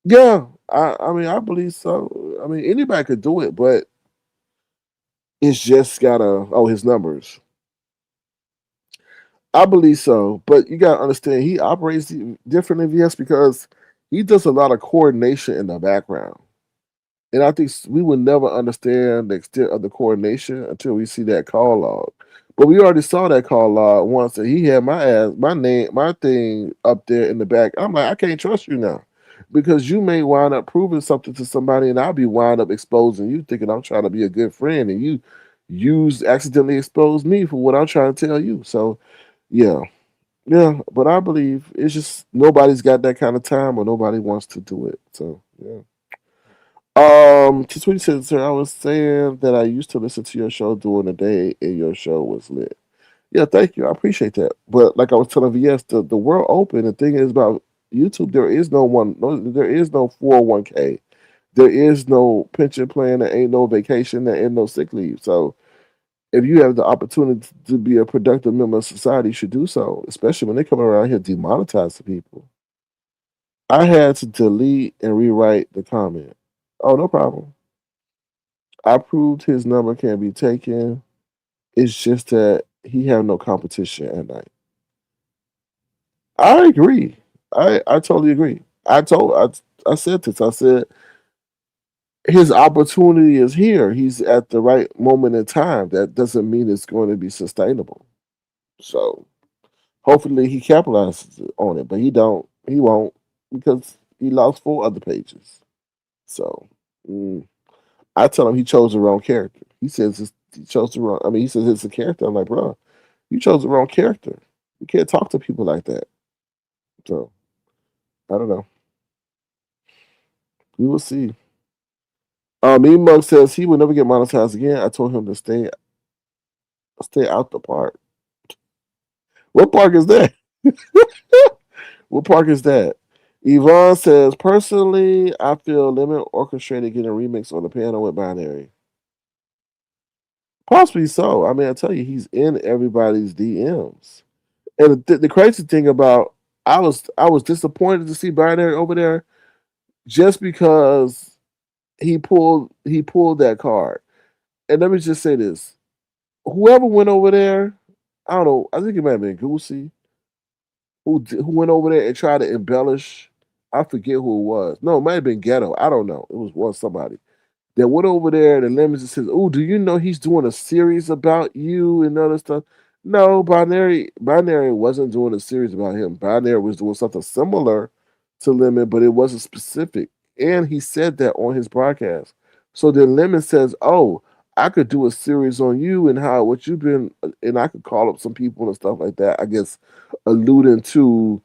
yeah. I mean I believe so. I mean anybody could do it, but it's just gotta. Oh, his numbers. I believe so, but you gotta understand he operates differently, yes, because he does a lot of coordination in the background. And I think we will never understand the extent of the coordination until we see that call log. But we already saw that call log once, and he had my name, my thing up there in the back. I'm like, I can't trust you now, because you may wind up proving something to somebody, and I'll be wind up exposing you, thinking I'm trying to be a good friend, and you accidentally exposed me for what I'm trying to tell you. So, yeah, yeah. But I believe it's just nobody's got that kind of time, or nobody wants to do it. So, yeah. Tweety said, sir, I was saying that I used to listen to your show during the day and your show was lit. Yeah, thank you. I appreciate that. But like I was telling VS, the world open. The thing is about YouTube, there is there is no 401k. There is no pension plan. There ain't no vacation. There ain't no sick leave. So if you have the opportunity to be a productive member of society, you should do so, especially when they come around here demonetizing people. I had to delete and rewrite the comment. Oh, no problem. I proved his number can be taken. It's just that he have no competition at night. I agree. I totally agree. I said this. I said his opportunity is here. He's at the right moment in time. That doesn't mean it's going to be sustainable. So hopefully he capitalizes on it, but he don't. He won't because he lost 4 other pages. So I tell him he chose the wrong character. He says he chose the wrong. I mean, he says it's a character. I'm like, bro, you chose the wrong character. You can't talk to people like that. So I don't know. We will see. Me Mug says he will never get monetized again. I told him to stay out the park. What park is that? What park is that? Yvonne says, personally, I feel Lemon orchestrated getting a remix on the piano with Binary. Possibly so. I mean, I tell you, he's in everybody's DMs. And the crazy thing about I was disappointed to see Binary over there just because he pulled that card. And let me just say this: whoever went over there, I don't know. I think it might have been Goosey who went over there and tried to embellish. I forget who it was. No, it might have been Ghetto. I don't know. It was somebody that went over there and Lemons and says, "Oh, do you know he's doing a series about you and other stuff?" No, Binary wasn't doing a series about him. Binary was doing something similar to Lemon, but it wasn't specific. And he said that on his broadcast. So then Lemon says, "Oh, I could do a series on you and how what you've been, and I could call up some people and stuff like that." I guess alluding to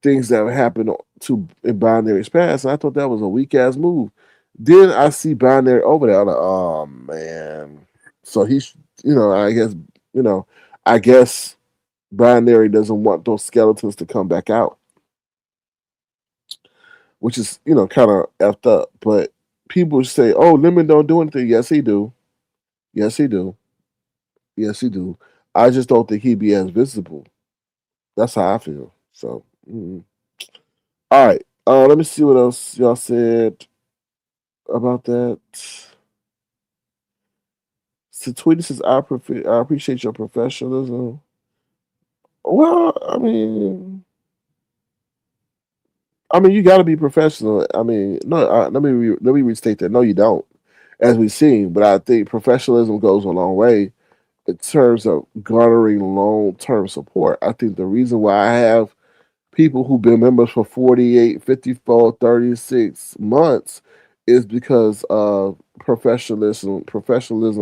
things that have happened to in Binary's past. And I thought that was a weak ass move. Then I see Binary over there. I'm like, oh man. So he's, I guess, you know, I guess Binary doesn't want those skeletons to come back out, which is, kind of effed up. But people say, oh, Lemon don't do anything. Yes, he do. Yes, he do. Yes, he do. I just don't think he'd be as visible. That's how I feel. So, all right. Let me see what else y'all said about that. So Tweety says, I appreciate your professionalism. Well, I mean, you got to be professional. I mean, no, let me restate that. No, you don't, as we've seen. But I think professionalism goes a long way in terms of garnering long term support. I think the reason why I have people who've been members for 48, 54, 36 months is because of professionalism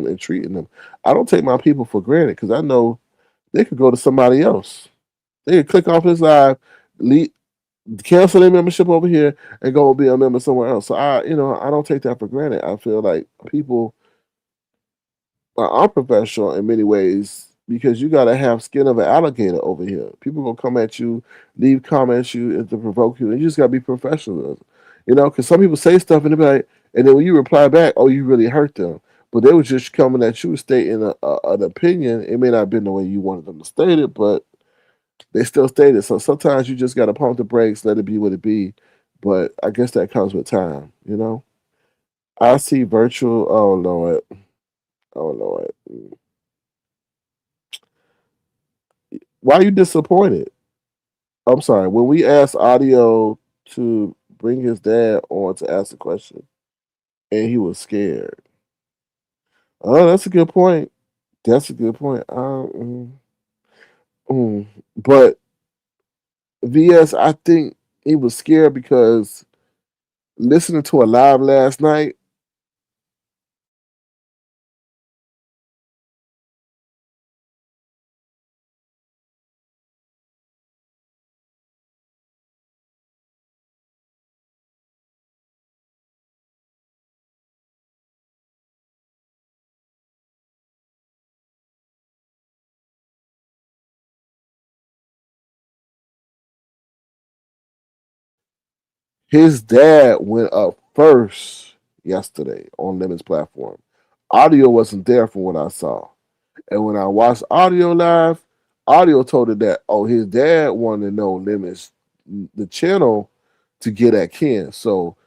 in treating them. I don't take my people for granted because I know they could go to somebody else. They could click off his live, leave, cancel their membership over here, and go be a member somewhere else. So I don't take that for granted. I feel like people are unprofessional in many ways because you got to have skin of an alligator over here. People gonna come at you, leave comments you to provoke you, and you just gotta be professional. Because some people say stuff and they be like, and then when you reply back, oh, you really hurt them. But they were just coming at you stating an opinion. It may not have been the way you wanted them to state it, but they still stated. So sometimes you just gotta pump the brakes, let it be what it be. But I guess that comes with time. I see virtual. Oh Lord. Oh Lord. Why are you disappointed? I'm sorry. When we asked Audio to bring his dad on to ask a question, and he was scared. Oh, that's a good point. That's a good point. But VS, I think he was scared because listening to a live last night. His dad went up first yesterday on Lemon's platform. Audio wasn't there from what I saw. And when I watched Audio live, Audio told her that, oh, his dad wanted to know Lemons, the channel, to get at Ken. So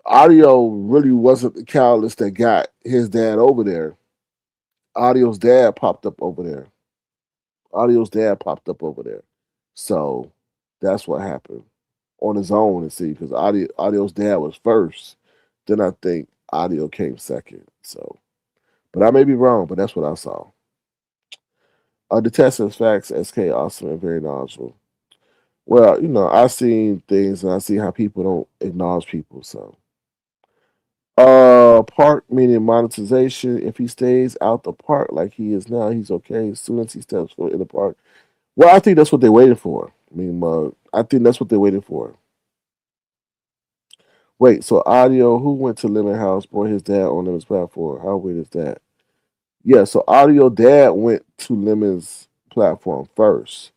Audio really wasn't the catalyst that got his dad over there. Audio's dad popped up over there. Audio's dad popped up over there. So that's what happened on his own, and see, because Audio's dad was first. Then I think Audio came second. So, but I may be wrong, but that's what I saw. The test is facts, SK awesome and very knowledgeable. Well, I've seen things and I see how people don't acknowledge people. So, park meaning monetization. If he stays out the park like he is now, he's okay. As soon as he steps foot in the park, well, I think that's what they're waiting for. I mean, I think that's what they're waiting for. Wait, so Audio, who went to Lemon House, brought his dad on Lemon's platform? How weird is that? Yeah, so Audio dad went to Lemon's platform first.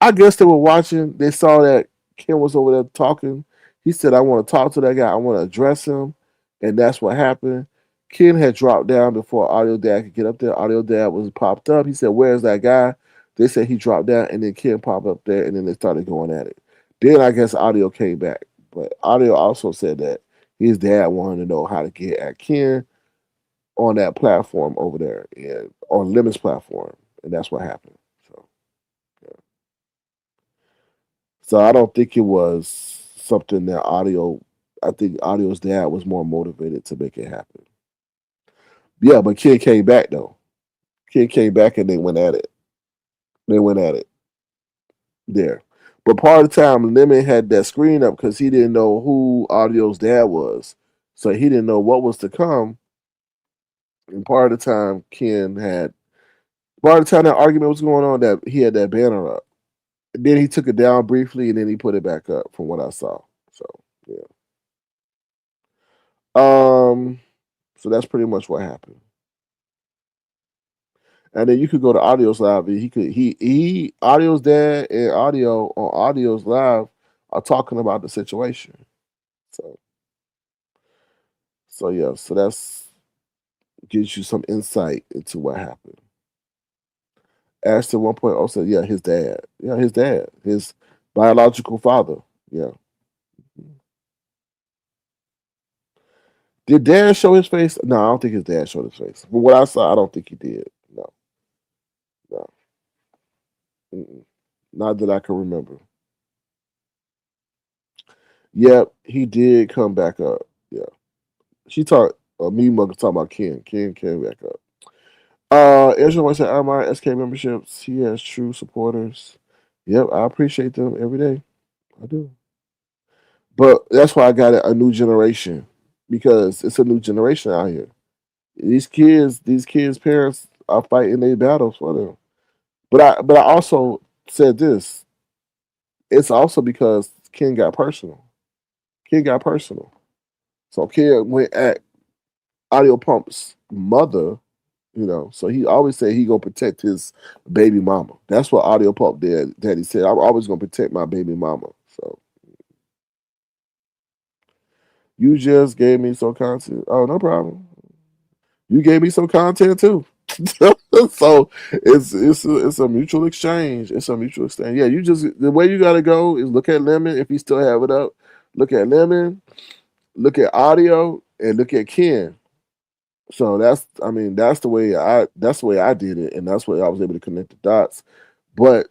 I guess they were watching. They saw that Ken was over there talking. He said, I want to talk to that guy. I want to address him. And that's what happened. Ken had dropped down before Audio Dad could get up there. Audio Dad was popped up. He said, where's that guy? They said he dropped down, and then Ken popped up there, and then they started going at it. Then I guess Audio came back. But Audio also said that his dad wanted to know how to get at Ken on that platform over there, and on Lemon's platform. And that's what happened. So, yeah. So I don't think it was something that Audio. I think Audio's dad was more motivated to make it happen. Yeah, but Kid came back though. Kid came back and they went at it. They went at it there. But part of the time, Lemon had that screen up because he didn't know who Audio's dad was, so he didn't know what was to come. And part of the time, part of the time that argument was going on, that he had that banner up. And then he took it down briefly, and then he put it back up. From what I saw, so yeah. So that's pretty much what happened. And then you could go to Audio's live. And he Audio's dad and Audio on Audio's live are talking about the situation. So yeah, so that's gives you some insight into what happened. Ashton 1.0 said, yeah, his dad. Yeah, his dad. His biological father. Yeah. Did dad show his face? No, I don't think his dad showed his face. From what I saw, I don't think he did. No. No. Mm-mm. Not that I can remember. Yep, he did come back up. Yeah. She talked, me mother talking about Ken. Ken came back up. Ezra wants to admire SK memberships. He has true supporters. Yep, I appreciate them every day. I do. But that's why I got a new generation because it's a new generation out here. These kids' parents are fighting their battles for them. But I also said this. It's also because Ken got personal. Ken got personal. So Ken went at Audio Pump's mother, so he always said he gonna protect his baby mama. That's what Audio Pump did. That he said, I'm always gonna protect my baby mama. So you just gave me some content. Oh, no problem. You gave me some content too. So it's a mutual exchange. It's a mutual exchange. Yeah, the way you gotta go is look at Lemon if he still have it up. Look at Lemon, look at Audio, and look at Ken. So that's the way I did it, and that's why I was able to connect the dots. But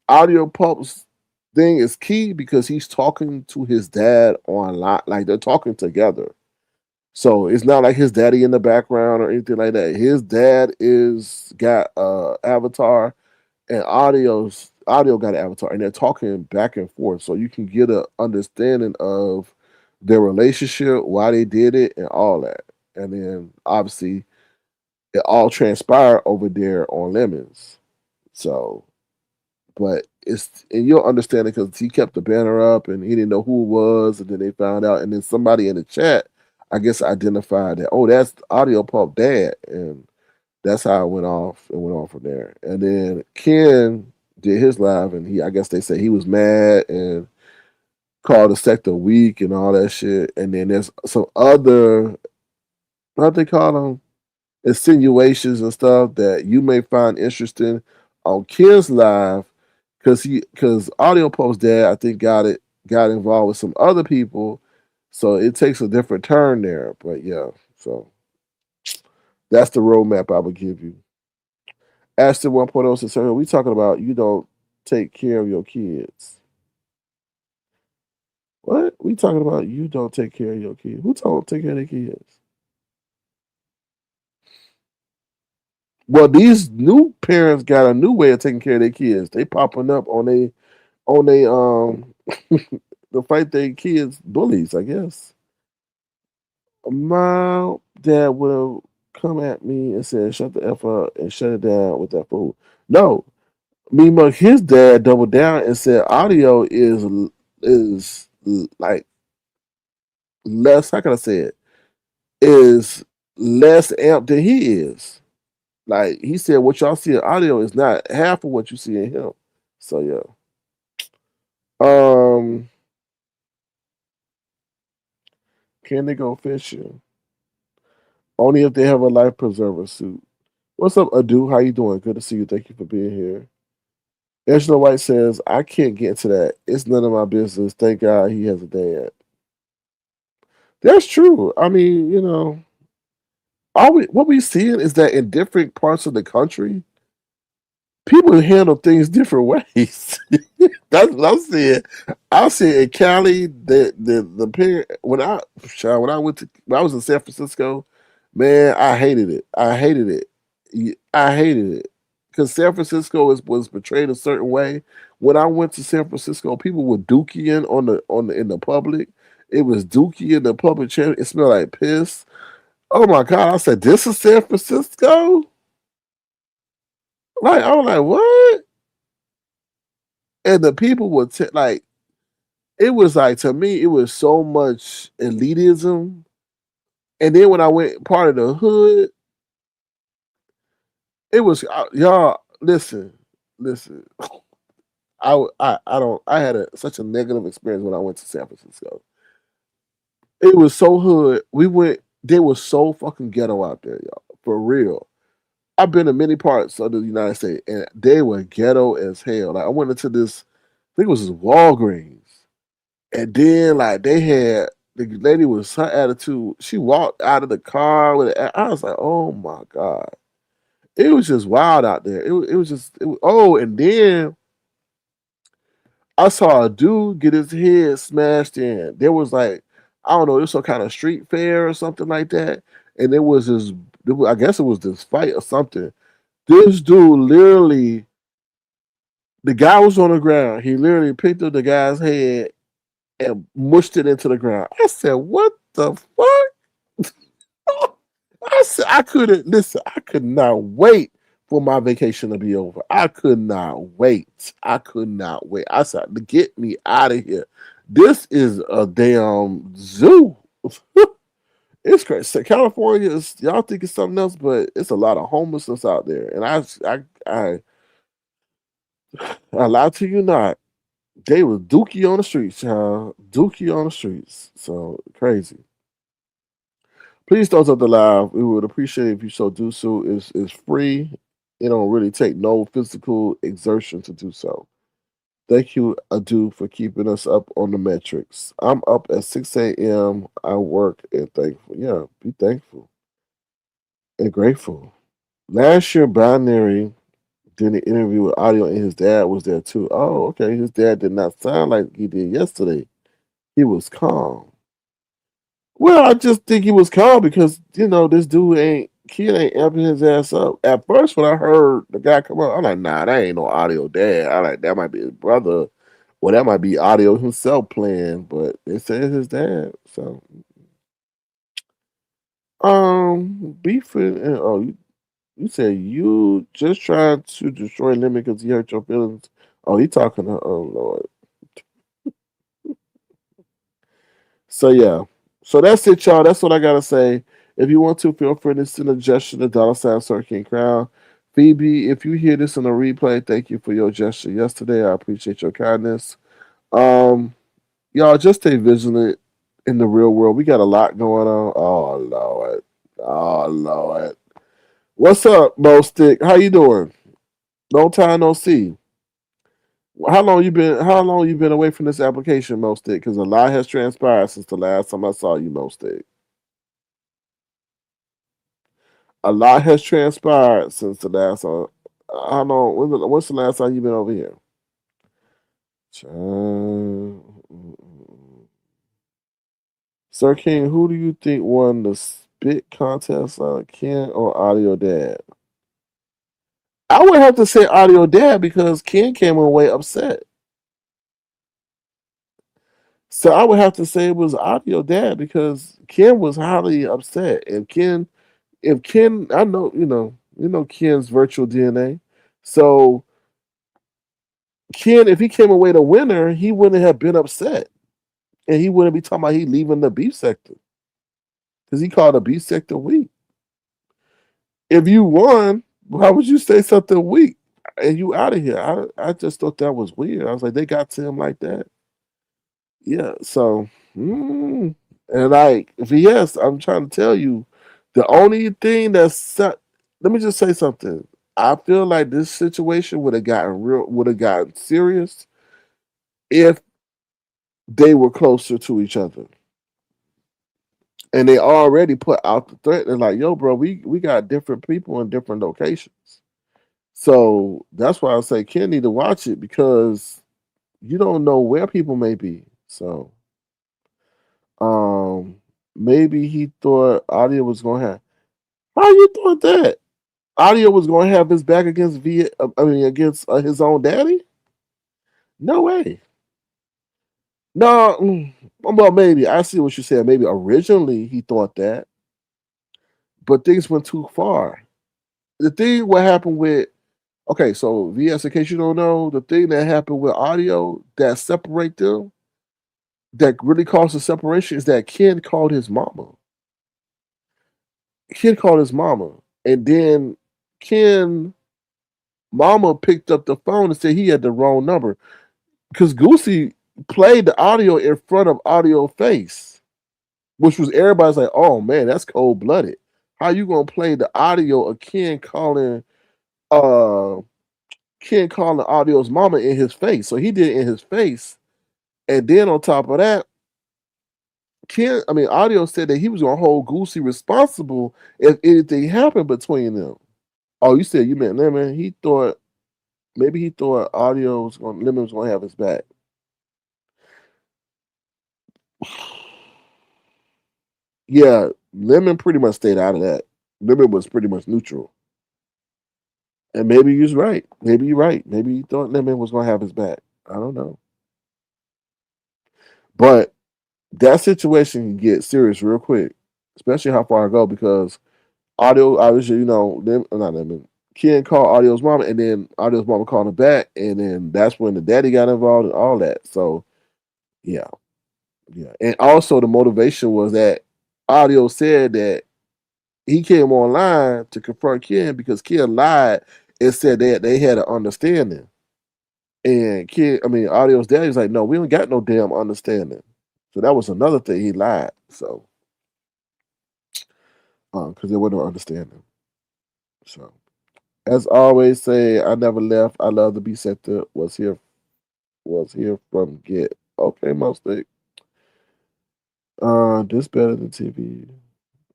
Audio Pulp's thing is key because he's talking to his dad online, like they're talking together. So it's not like his daddy in the background or anything like that. His dad is got avatar, and audio got an avatar, and they're talking back and forth. So you can get a understanding of their relationship, why they did it, and all that. And then obviously it all transpired over there on Lemons. So, but and you'll understand it because he kept the banner up and he didn't know who it was, and then they found out, and then somebody in the chat, I guess, identified that, oh, that's Audio Pump Dad, and that's how it went off. It went on from there, and then Ken did his live, and I guess they said he was mad and called the sector weak and all that shit, and then there's some other, what they call them, insinuations and stuff that you may find interesting on Ken's live because Audio Post Dad, I think, got involved with some other people, so it takes a different turn there. But yeah, so that's the roadmap I would give you. Ashton 1.0 says, "Sir, we talking about you don't take care of your kids." What? We talking about you don't take care of your kids? Who don't take care of their kids? Well, these new parents got a new way of taking care of their kids. They popping up on they to fight their kids bullies, I guess. My dad would have come at me and said, "Shut the f up and shut it down with that fool." No, Mimo, his dad doubled down and said, "Audio is like less. How can I say it? Is less amped than he is." Like he said, what y'all see in audio is not half of what you see in him. So yeah. Um, can they go fishing? Only if they have a life preserver suit. What's up, Adu? How you doing? Good to see you. Thank you for being here. Angela White says, I can't get into that. It's none of my business. Thank God he has a dad. That's true. I mean, what we seeing is that in different parts of the country, people handle things different ways. That's what I'm saying. I see in Cali the parent when I was in San Francisco, man, I hated it. I hated it because San Francisco was portrayed a certain way. When I went to San Francisco, people were dookieing on the in the public. It was dookie in the public chair. It smelled like piss. Oh my god! I said, "This is San Francisco." Like I was like, "What?" And the people would like it was like to me, it was so much elitism. And then when I went part of the hood, it was y'all listen. I don't I had such a negative experience when I went to San Francisco. It was so hood. They were so fucking ghetto out there, y'all. For real. I've been to many parts of the United States and they were ghetto as hell. Like I went into this, I think it was this Walgreens. And then like they had the lady was her attitude. She walked out of the car with it. I was like, oh my god, it was just wild out there. It was just and then I saw a dude get his head smashed in. There was like I don't know, it was some kind of street fair or something like that. And there was this, I guess it was this fight or something. This dude literally The guy was on the ground. He literally picked up the guy's head and mushed it into the ground. I said, "What the fuck?" I said, "I couldn't listen. I could not wait for my vacation to be over. I could not wait. I could not wait. I said, to get me out of here. This is a damn zoo." It's crazy. So California is y'all think it's something else, but it's a lot of homelessness out there. And I lie to you not. They was dookie on the streets, y'all. Dookie on the streets. So crazy. Please thumbs up the live. We would appreciate it if you so do so. It's free. It don't really take no physical exertion to do so. Thank you, Adu, for keeping us up on the metrics. I'm up at 6 a.m. I work and thankful. Yeah, be thankful and grateful. Last year, Binary did an interview with Audio, and his dad was there too. Oh, okay. His dad did not sound like he did yesterday. He was calm. Well, I just think he was calm because this dude kid ain't amping his ass up. At first, when I heard the guy come up, I'm like, nah, that ain't no Audio dad. I like that might be his brother, or that might be Audio himself playing. But they said it's his dad. So, beefing and you said you just trying to destroy Lemon because he hurt your feelings. Oh, he talking to Lord. So yeah. So that's it, y'all. That's what I gotta say. If you want to, feel free to send a gesture to $ Sir King Crown. Phoebe, if you hear this in a replay, thank you for your gesture yesterday. I appreciate your kindness. Um, y'all just stay vigilant in the real world. We got a lot going on. Oh Lord. Oh Lord. What's up, Bo Stick? How you doing? Long time no see. How long you been away from this application, Mo Stick? Because a lot has transpired since the last time I saw you, Mo Stick. A lot has transpired since the last time. How long? What's the last time you been over here? Sir King, who do you think won the spit contest, Ken or Audio Dad? I would have to say Audio Dad because Ken came away upset. So I would have to say it was Audio Dad because Ken was highly upset. And if Ken, I know, Ken's virtual DNA. So Ken, if he came away the winner, he wouldn't have been upset. And he wouldn't be talking about he leaving the beef sector. Because he called the beef sector weak. If you won, why would you say something weak? And you out of here. I just thought that was weird. I was like, they got to him like that. Yeah, so and like VS, I'm trying to tell you, the only thing let me just say something. I feel like this situation would have gotten serious if they were closer to each other. And they already put out the threat. They're like, yo, bro, we got different people in different locations. So that's why I say Ken need to watch it because you don't know where people may be. So um maybe he thought Audio was gonna have how you thought that? Audio was gonna have his back against against his own daddy? No way. No, well, maybe I see what you said. Maybe originally he thought that, but things went too far. The thing what happened with okay, so VS, in case you don't know, the thing that happened with Audio that separate them, that really caused the separation, is that Ken called his mama. Ken called his mama, and then Ken mama picked up the phone and said he had the wrong number because Goosey played the audio in front of Audio face, which was everybody's like, "Oh man, that's cold blooded. How you gonna play the audio of uh Ken calling Audio's mama in his face?" So he did it in his face, and then on top of that, Audio said that he was gonna hold Goosey responsible if anything happened between them. Oh, you said you meant Lemon? He thought Lemon was gonna have his back. Yeah, Lemon pretty much stayed out of that. Lemon was pretty much neutral. And maybe you're right. Maybe you're right. Maybe you thought Lemon was gonna have his back. I don't know. But that situation can get serious real quick, especially how far I go because Audio obviously, not Lemon. Ken called Audio's mama, and then Audio's mama called him back, and then that's when the daddy got involved and all that. So yeah, yeah. And also the motivation was that Audio said that he came online to confront Ken because Ken lied and said that they had an understanding. And Audio's daddy was like, no, we don't got no damn understanding. So that was another thing he lied. So, because there was no understanding. So, as always, say I never left. I love the be center. Was here from get. Okay, mostly. This better than TV.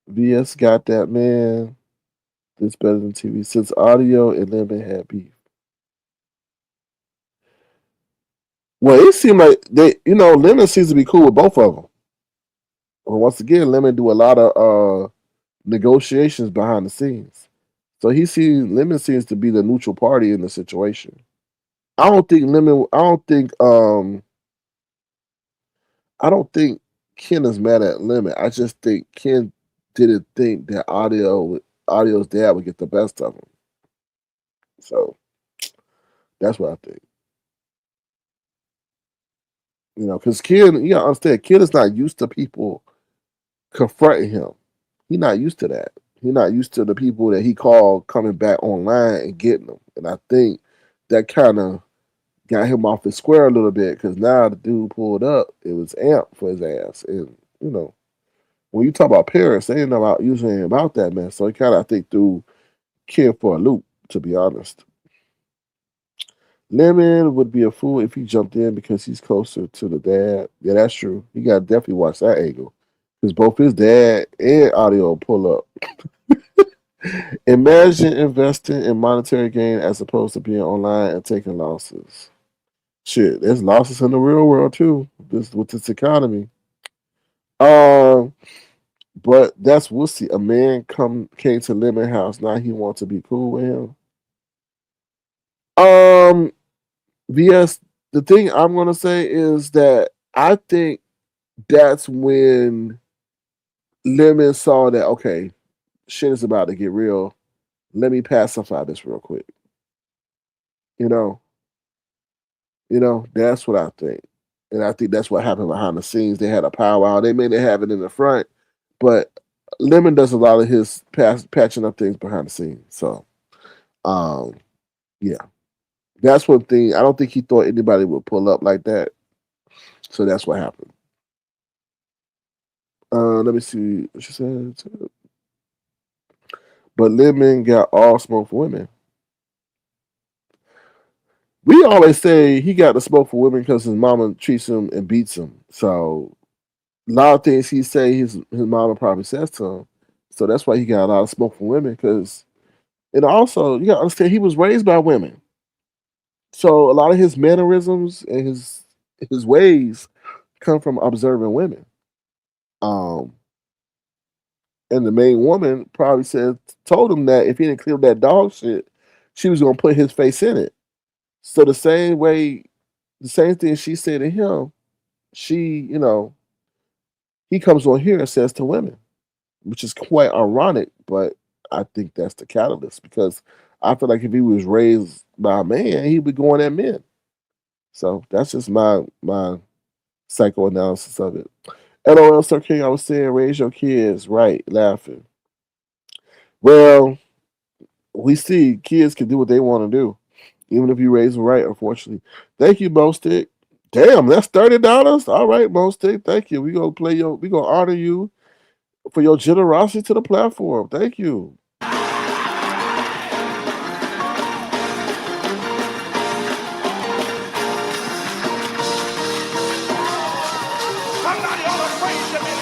VS got that man. This better than TV. Since Audio and Lemon had beef. Well, it seemed like Lemon seems to be cool with both of them. Well, once again, Lemon do a lot of negotiations behind the scenes. So Lemon seems to be the neutral party in the situation. I don't think Lemon. I don't think Ken is mad at Lemon. I just think Ken didn't think that Audio's dad would get the best of him. So that's what I think. Because Ken, you gotta understand, Ken is not used to people confronting him. He's not used to that. He's not used to the people that he called coming back online and getting them. And I think that kind of got him off his square a little bit because now the dude pulled up. It was amp for his ass. And, when you talk about parents, they ain't know about usually about that, man. So he kind of, I think, threw Ken for a loop, to be honest. Lemon would be a fool if he jumped in because he's closer to the dad. Yeah, that's true. You got to definitely watch that angle because both his dad and Audio pull up. Imagine investing in monetary gain as opposed to being online and taking losses. Shit, there's losses in the real world too. With this economy. Um, but that's we'll see. A man came to Lemon house. Now he wants to be cool with him. VS. The thing I'm gonna say is that I think that's when Lemon saw that okay, shit is about to get real. Let me pacify this real quick. You know, that's what I think. And I think that's what happened behind the scenes. They had a powwow. They may not have it in the front, but Lemon does a lot of his patching up things behind the scenes. So, yeah, that's one thing. I don't think he thought anybody would pull up like that. So that's what happened. Let me see what she said. But Lemon got all smoke for women. We always say he got the smoke for women because his mama treats him and beats him. So a lot of things he say his mama probably says to him. So that's why he got a lot of smoke from women. Because and also you gotta understand he was raised by women. So a lot of his mannerisms and his ways come from observing women. Um, and the main woman probably told him that if he didn't clear up that dog shit, she was gonna put his face in it. So the same thing she said to him, she, he comes on here and says to women, which is quite ironic, but I think that's the catalyst because I feel like if he was raised by a man, he'd be going at men. So that's just my psychoanalysis of it. LOL, Sir King, I was saying raise your kids right, laughing. Well, we see kids can do what they want to do, even if you raise them right, unfortunately. Thank you, Bostick. Damn, that's $30. All right, Bostick. Thank you. We gonna honor you for your generosity to the platform. Thank you. Somebody ought to praise him in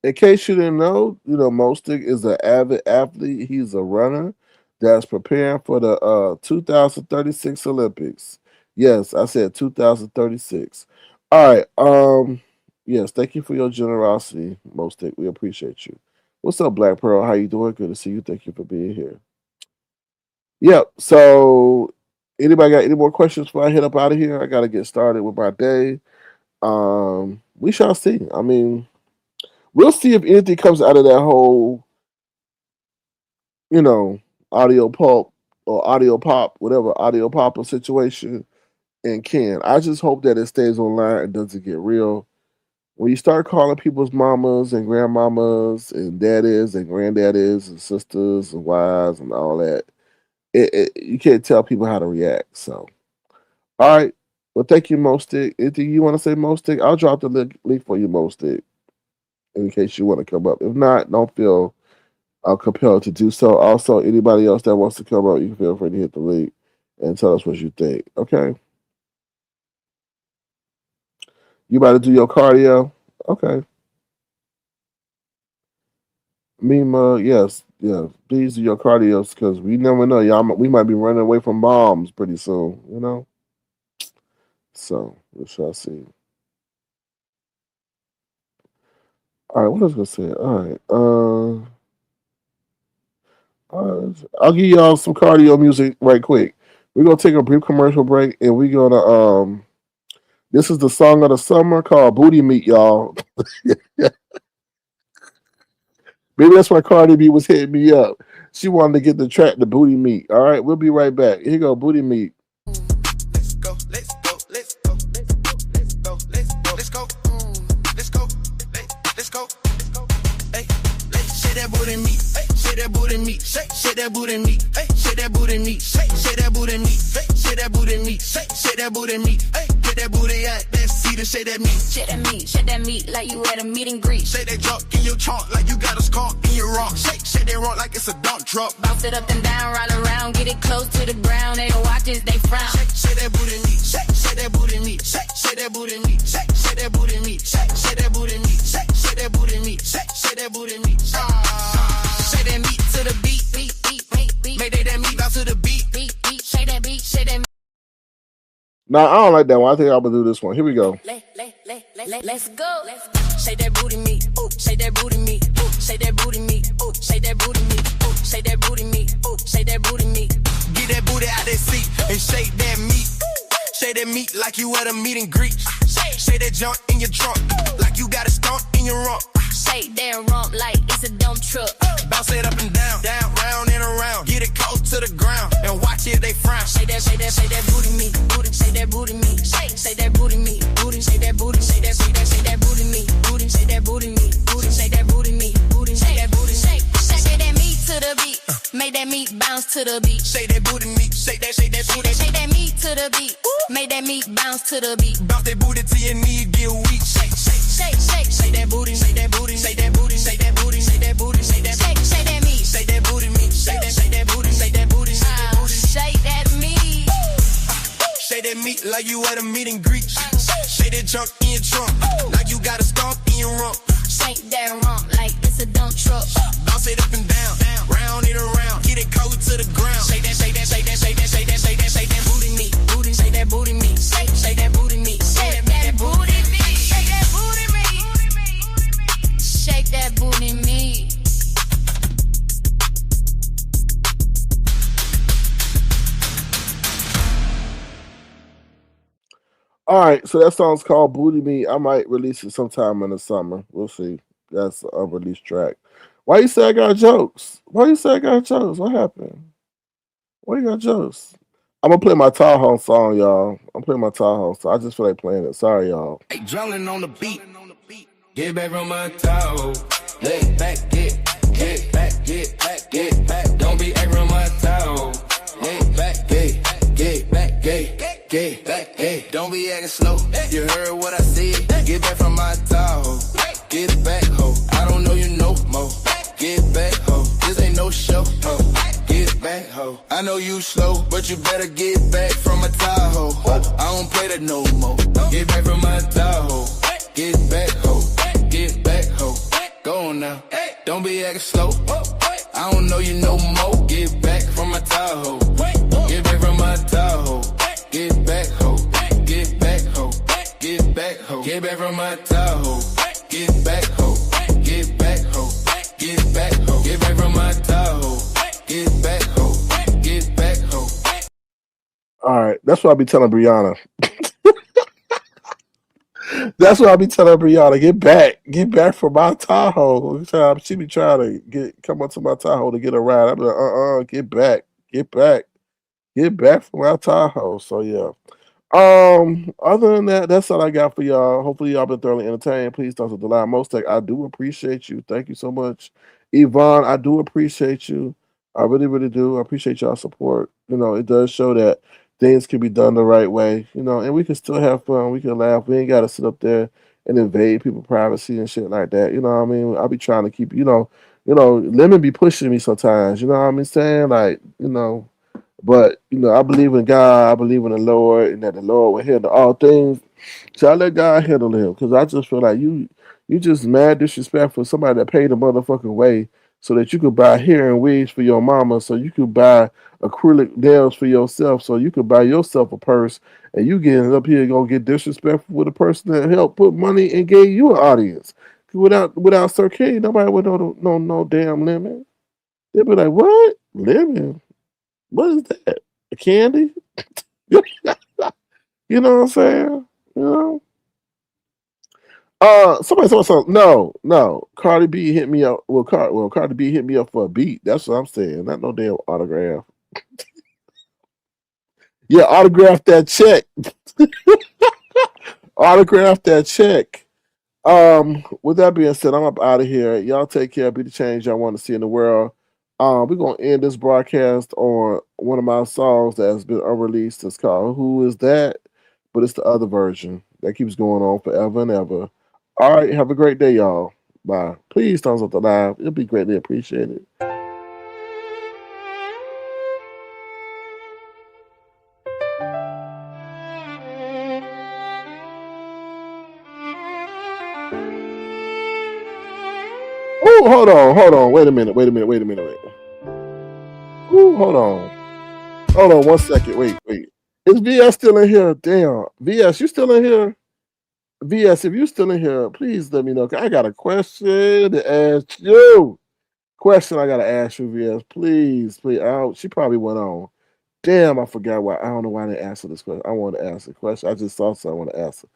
In case you didn't know, Mostic is an avid athlete. He's a runner that's preparing for the 2036 Olympics. Yes, I said 2036. All right. Yes, thank you for your generosity, Mostic. We appreciate you. What's up, Black Pearl? How you doing? Good to see you. Thank you for being here. Yep. So, anybody got any more questions before I head up out of here? I got to get started with my day. We shall see. I mean, we'll see if anything comes out of that whole, you know, audio pulp or audio pop, whatever audio pop situation. And Ken, I just hope that it stays online and doesn't get real. When you start calling people's mamas and grandmamas and daddies and granddaddies and sisters and wives and all that, you can't tell people how to react. So, all right. Well, thank you, Mostic. Anything you want to say, Mostic? I'll drop the link for you, Mostic, in case you want to come up. If not, don't feel compelled to do so. Also, anybody else that wants to come up, you can feel free to hit the link and tell us what you think. Okay. You about to do your cardio? Okay. Mima, yes, yeah. Please do your cardio because we never know. Y'all, we might be running away from bombs pretty soon. You know. So we shall see. All right, what was I gonna say? All right. I'll give y'all some cardio music right quick. We're gonna take a brief commercial break, and we're gonna This is the song of the summer called "Booty Meat," y'all. Maybe that's why Cardi B was hitting me up. She wanted to get the track, the Booty Meat. All right, we'll be right back. Here you go, Booty Meat. Let's go, let's go, let's go, let's go, let's go, let's go, let's go, let's go, let's go. Hey, shake that booty meat, hey, shake that booty meat, shake that booty meat, hey, shake that booty meat, shake that booty meat, shake that booty meat, shake that booty meat, hey, get that booty out, let's see the shake that meat. Shake that meat like you at a meet and greet. Shake that junk in your trunk like you got a skunk in your rump. Shake that rump like it's a dump truck. Bounce it up and down, roll around, get it close to the ground. They don't watch us, they frown. Shake that booty meat, shake that booty meat, shake that booty meat, shake that booty meat, shake that booty meat, shake that booty meat, shake that booty meat. Shake that meat to the beat, make that meat bounce to the beat, shake that beat, shake that meat. Nah, I don't like that one. I think I'm gonna do this one. Here we go. Let's go. Shake that booty meat, ooh, shake that booty meat, ooh, shake that booty meat, ooh, shake that booty meat, ooh, shake that booty meat, ooh, shake that booty meat. Get that booty out that seat and shake that meat. Shake that meat like you at a meet and greet. Shake that junk in your trunk like you got a stump in your rump. Shake that rump like it's a dump truck. Bounce it up and down, round and around. Get it close to the ground and watch it, they frown. Shake that booty meat, shake that booty meat, shake that booty meat, shake that booty, shake that booty meat, shake that booty meat, shake that booty meat, shake that booty, shake that meat to the beat, make that meat bounce to the beat. Shake that booty meat, shake that booty, shake that meat to the beat, make that meat bounce to the beat. Bounce that booty till your knees get weak. Shake that booty, shake that booty, shake that booty, shake that booty, shake that booty, shake that meat, shake that booty meat, shake that booty, shake that booty, shake that meat. Shake that meat like you at a meet and greet. Shake that junk in your trunk like you got a stump in your rump. Shake that rump like it's a dump truck. Bounce it up and down, round and around. Get it close to the ground. Shake that booty meat, shake that booty meat, shake that booty meat, shake that booty meat, shake that booty meat, shake that booty meat. All right, so that song's called "Booty Meat." I might release it sometime in the summer. We'll see. That's an unreleased track. Why you say I got jokes? What happened? Why you got jokes? I'm gonna play my Tahoe song, y'all. I'm playing my Tahoe song. I just feel like playing it. Sorry, y'all. Hey, drowning on the beat. Get back from my Tahoe. Lay back, get back, get back. Don't be acting on my Tahoe. Lay back, get back, get back, hey. Don't be acting slow. You heard what I said. Get back from my Tahoe. Get back, ho. I don't know you no more. Get back, ho. This ain't no show, ho. Get back, ho. I know you slow, but you better get back from my Tahoe. I don't play that no more. Get back from my Tahoe. Get back, ho. Get back, ho. Go on now. Don't be acting slow. I don't know you no more. Get back from my Tahoe. Get back from my Tahoe. Get back, ho. Get back, ho. Get back, ho. from my Tahoe. Get back, ho. Get back, ho. Get back, ho. Get back from my Tahoe. Get back, ho. Get back, ho. All right, that's what I'll be telling Brianna. That's what I'll be telling Brianna. Get back from my Tahoe. Every time she be trying to come up to my Tahoe to get a ride, I'm like, get back, get back from my Tahoe. So yeah. Other than that, that's all I got for y'all. Hopefully, y'all been thoroughly entertained. Please don't the line. Mostek, I do appreciate you. Thank you so much. Yvonne, I do appreciate you. I really, really do. I appreciate y'all support. You know, it does show that things can be done the right way, you know, and we can still have fun. We can laugh. We ain't gotta sit up there and invade people's privacy and shit like that. You know what I mean? I'll be trying to keep, Lemon be pushing me sometimes, you know what I mean saying? Like, but I believe in God, I believe in the Lord, and that the Lord will handle all things. So I let God handle him because I just feel like you just mad disrespectful. Somebody that paid a motherfucking way so that you could buy hair and wigs for your mama, so you could buy acrylic nails for yourself, so you could buy yourself a purse, and you getting up here gonna get disrespectful with a person that helped put money and gave you an audience. Without Sir King, nobody would know no damn Lemon. They'd be like, what? Lemon? What is that? A candy? You know what I'm saying? You know? Somebody said something. No. Cardi B hit me up. Cardi B hit me up for a beat. That's what I'm saying. Not no damn autograph. Yeah, autograph that check. Autograph that check. With that being said, I'm up out of here. Y'all take care. Be the change y'all want to see in the world. We're gonna end this broadcast on one of my songs that has been unreleased. It's called "Who Is That?" But it's the other version that keeps going on forever and ever. All right, have a great day, y'all. Bye. Please thumbs up the live. It'll be greatly appreciated. Oh, hold on. Wait a minute. Ooh, hold on. Hold on 1 second. Wait. Is VS still in here? Damn. VS, you still in here? VS, if you still in here, please let me know. I got a question to ask you. Question I gotta ask you, VS. Please. She probably went on. Damn, I forgot why. I don't know why I didn't answer this question. I want to ask a question. I just saw something I want to ask her.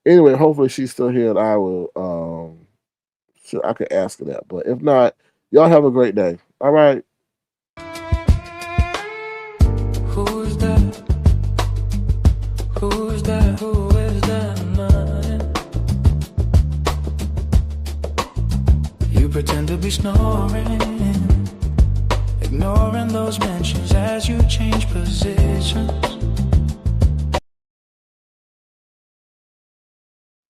Anyway, hopefully she's still here and I will sure I could ask her that. But if not, y'all have a great day. All right. Who's that? Who's that? Who is that man? You pretend to be snoring, ignoring those mentions as you change positions.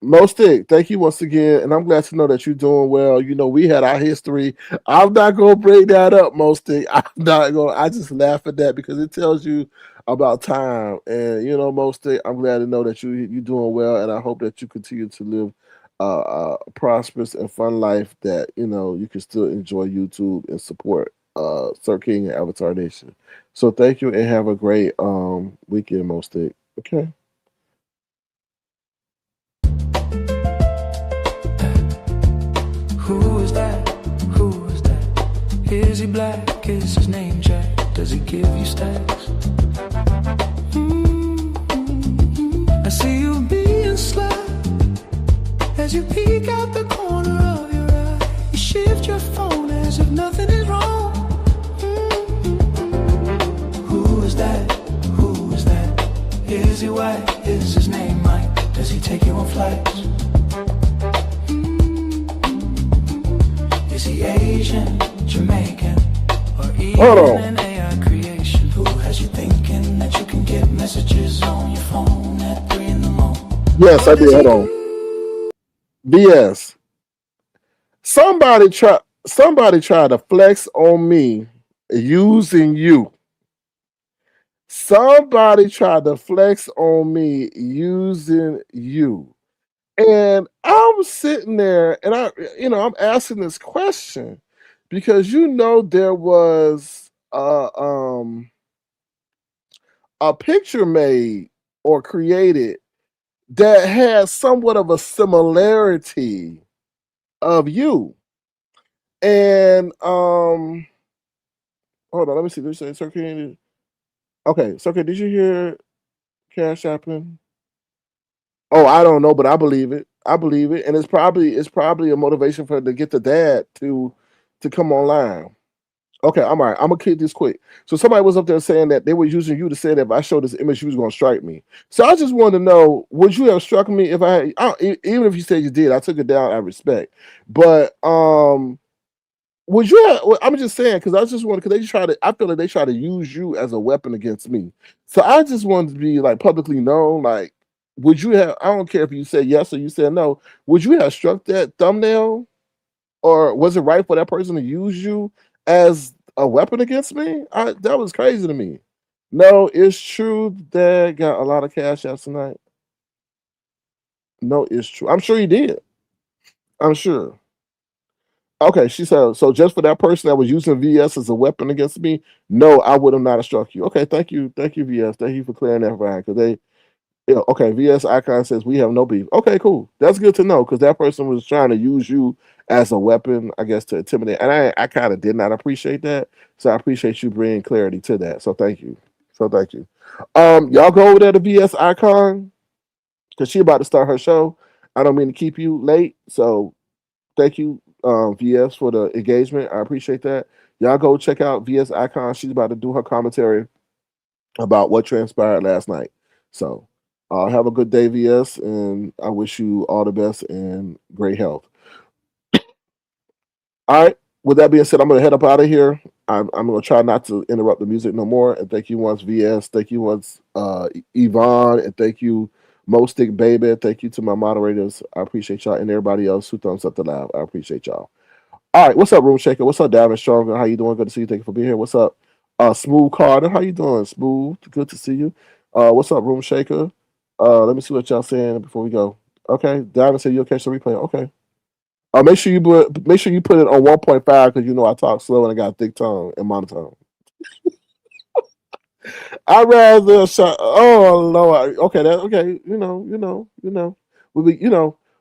Mostik, thank you once again, and I'm glad to know that you're doing well. You know, we had our history. I'm not gonna break that up, Mostik. I'm not gonna. I just laugh at that because it tells you about time. And Mostik, I'm glad to know that you're doing well, and I hope that you continue to live a prosperous and fun life. That you can still enjoy YouTube and support Sir King and Avatar Nation. So thank you, and have a great weekend, Mostik. Okay. Who is that? Who is that? Is he black? Is his name Jack? Does he give you stacks? I see you being sly as you peek out the corner of your eye. You shift your phone as if nothing is wrong. Who is that? Who is that? Is he white? Is his name Mike? Does he take you on flights? Is he Asian, Jamaican, or even an AI creation? Who has you thinking that you can get messages on your phone at 3 in the morning? Yes, I did. Hold on. BS. Somebody tried to flex on me using you. Somebody tried to flex on me using you. And I'm sitting there and I'm asking this question because there was a picture made or created that has somewhat of a similarity of you. And hold on, let me see. This is okay. Okay, so okay, did you hear Cash Apping? Oh, I don't know, but I believe it. I believe it, and it's probably a motivation for her to get the dad to come online. Okay, I'm all right. I'm gonna keep this quick. So somebody was up there saying that they were using you to say that if I showed this image, you was gonna strike me. So I just wanted to know, would you have struck me if even if you said you did? I took it down. I respect, but would you have, well, I'm just saying because I just want because they try to. I feel like they try to use you as a weapon against me. So I just wanted to be like publicly known. Like, would you have? I don't care if you said yes or you said no. Would you have struck that thumbnail, or was it right for that person to use you as a weapon against me? That was crazy to me. No, it's true that got a lot of cash apps tonight. No, it's true. I'm sure he did. I'm sure. Okay, she said, so just for that person that was using VS as a weapon against me, no, I would have not have struck you. Okay, thank you, VS. Thank you for clearing that, Ryan. Because okay, VS icon says we have no beef. Okay, cool. That's good to know because that person was trying to use you as a weapon, I guess, to intimidate. And I kind of did not appreciate that. So I appreciate you bringing clarity to that. So thank you. So thank you. Y'all go over there to VS icon because she about to start her show. I don't mean to keep you late, so thank you, VS, for the engagement. I appreciate that. Y'all go check out VS Icon. She's about to do her commentary about what transpired last night. So have a good day, VS, and I wish you all the best and great health. All right. With that being said, I'm gonna head up out of here. I'm gonna try not to interrupt the music no more. And thank you once, VS. Thank you once, Yvonne, and thank you, Mostic Baby. Thank you to my moderators. I appreciate y'all and everybody else who thumbs up the live. I appreciate y'all. All right, what's up, Room Shaker? What's up, Davin Stronger? How you doing? Good to see you. Thank you for being here. What's up, Smooth Carter? How you doing, Smooth? Good to see you. What's up, Room Shaker? Let me see what y'all saying before we go. Okay, Davin said you'll catch the replay. Okay. Make sure you put it on 1.5 because you know I talk slow and I got a thick tongue and monotone. I rather shot. Oh Lord. Okay, that okay.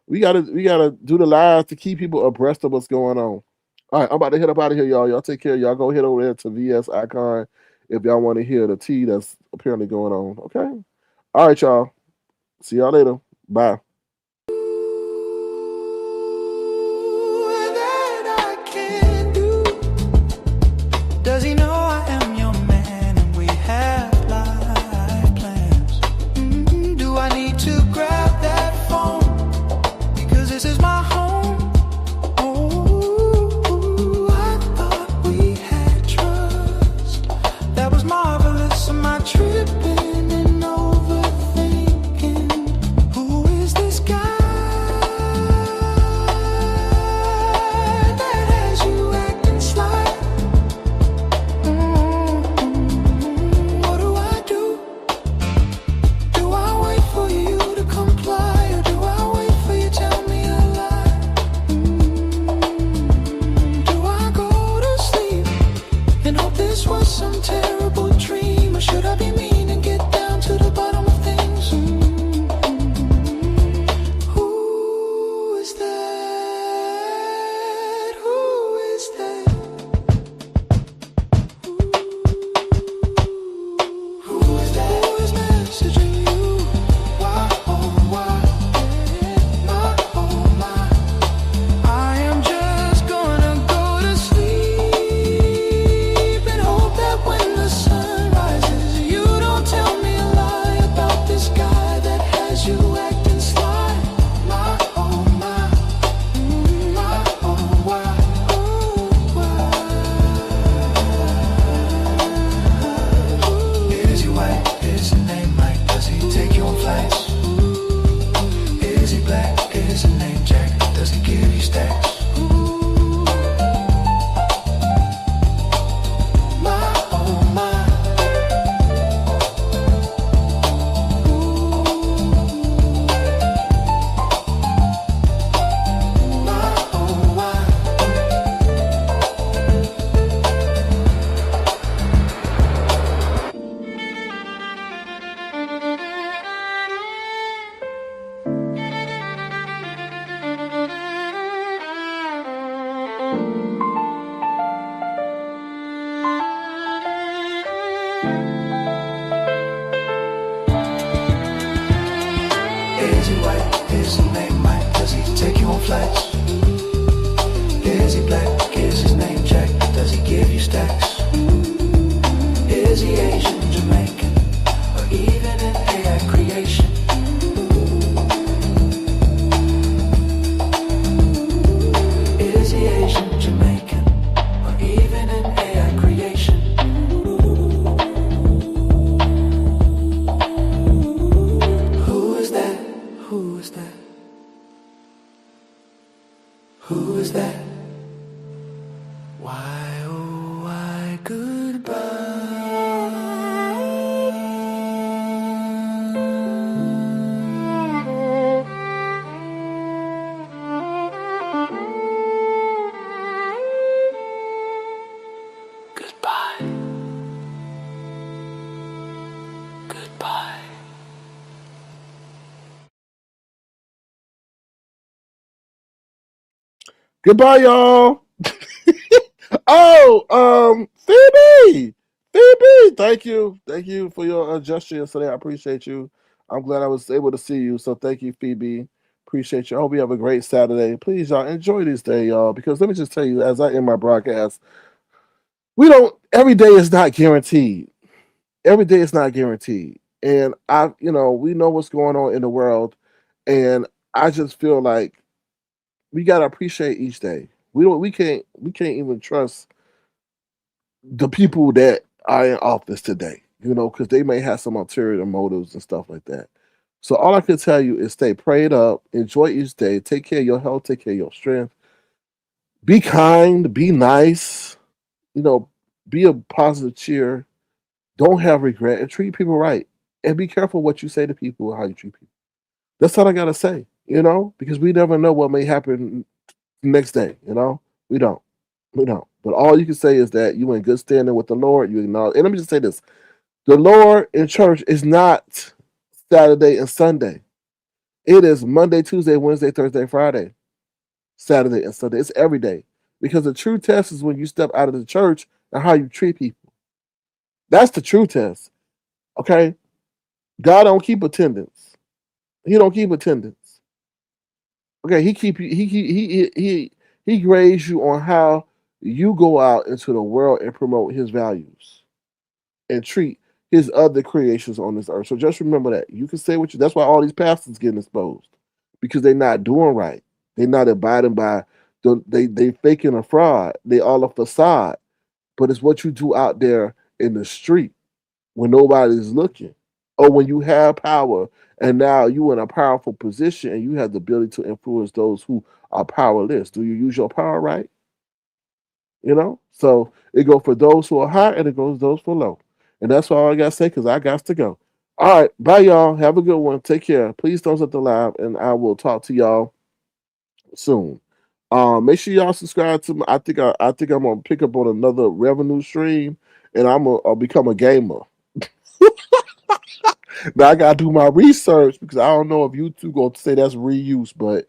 We gotta do the live to keep people abreast of what's going on. All right, I'm about to head up out of here, y'all. Y'all take care. Y'all go head over there to VS Icon if y'all want to hear the tea that's apparently going on. Okay. All right, y'all. See y'all later. Bye. Does he know I am your man and we have life plans? Do I need to grab that phone? Because this is my home. Oh, I thought we had trust. That was marvelous. Am I tripping and overthinking? Who is this? Is he white? Is his name Mike? Does he take you on flights? Is he black? Is his name Jack? Does he give you stacks? Is he Asian, Jamaican, or even an AI creation? Is he Asian, Jamaican, or even an AI creation? Who is that? Who is that? Who is that? Why, oh, why, goodbye. Goodbye. Goodbye. Goodbye, y'all. Oh, Phoebe, thank you for your gesture yesterday. I appreciate you. I'm glad I was able to see you. So thank you, Phoebe. Appreciate you. I hope you have a great Saturday. Please, y'all, enjoy this day, y'all. Because let me just tell you, as I end my broadcast, we don't. Every day is not guaranteed. Every day is not guaranteed. And we know what's going on in the world, and I just feel like we gotta appreciate each day. We can't even trust the people that are in office today, because they may have some ulterior motives and stuff like that. So all I can tell you is stay prayed up, enjoy each day, take care of your health, take care of your strength, be kind, be nice, you know, be a positive cheer, don't have regret, and treat people right. And be careful what you say to people, how you treat people. That's all I gotta say, because we never know what may happen next day, We don't. We don't. But all you can say is that you in good standing with the Lord. You acknowledge. And let me just say this: the Lord in church is not Saturday and Sunday. It is Monday, Tuesday, Wednesday, Thursday, Friday, Saturday and Sunday. It's every day. Because the true test is when you step out of the church and how you treat people. That's the true test. Okay? God don't keep attendance. He don't keep attendance. Okay, he keep you. He grades you on how you go out into the world and promote His values and treat His other creations on this earth. So just remember that. You can say what you. That's why all these pastors getting exposed, because they're not doing right. They're not abiding by. They faking a fraud. They all a facade. But it's what you do out there in the street when nobody's looking, or when you have power and now you in a powerful position and you have the ability to influence those who are powerless. Do you use your power right? So it goes for those who are high and it goes those for low. And that's all I gotta say because I got to go. All right, bye y'all. Have a good one. Take care. Please don't set the live, and I will talk to y'all soon. Make sure y'all subscribe to me. I think I'm gonna pick up on another revenue stream, and I'll become a gamer. Now I gotta do my research because I don't know if YouTube gonna say that's reuse, but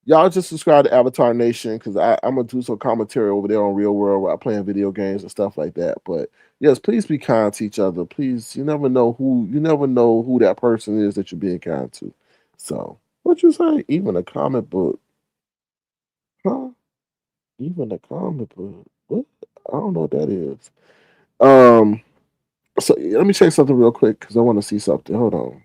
y'all just subscribe to Avatar Nation because I'm gonna do some commentary over there on Real World where I'm playing video games and stuff like that. But yes, please be kind to each other. Please, you never know who that person is that you're being kind to. So what you say? Even a comic book, huh? Even a comic book. What? I don't know what that is. Um. So let me check something real quick because I want to see something. Hold on.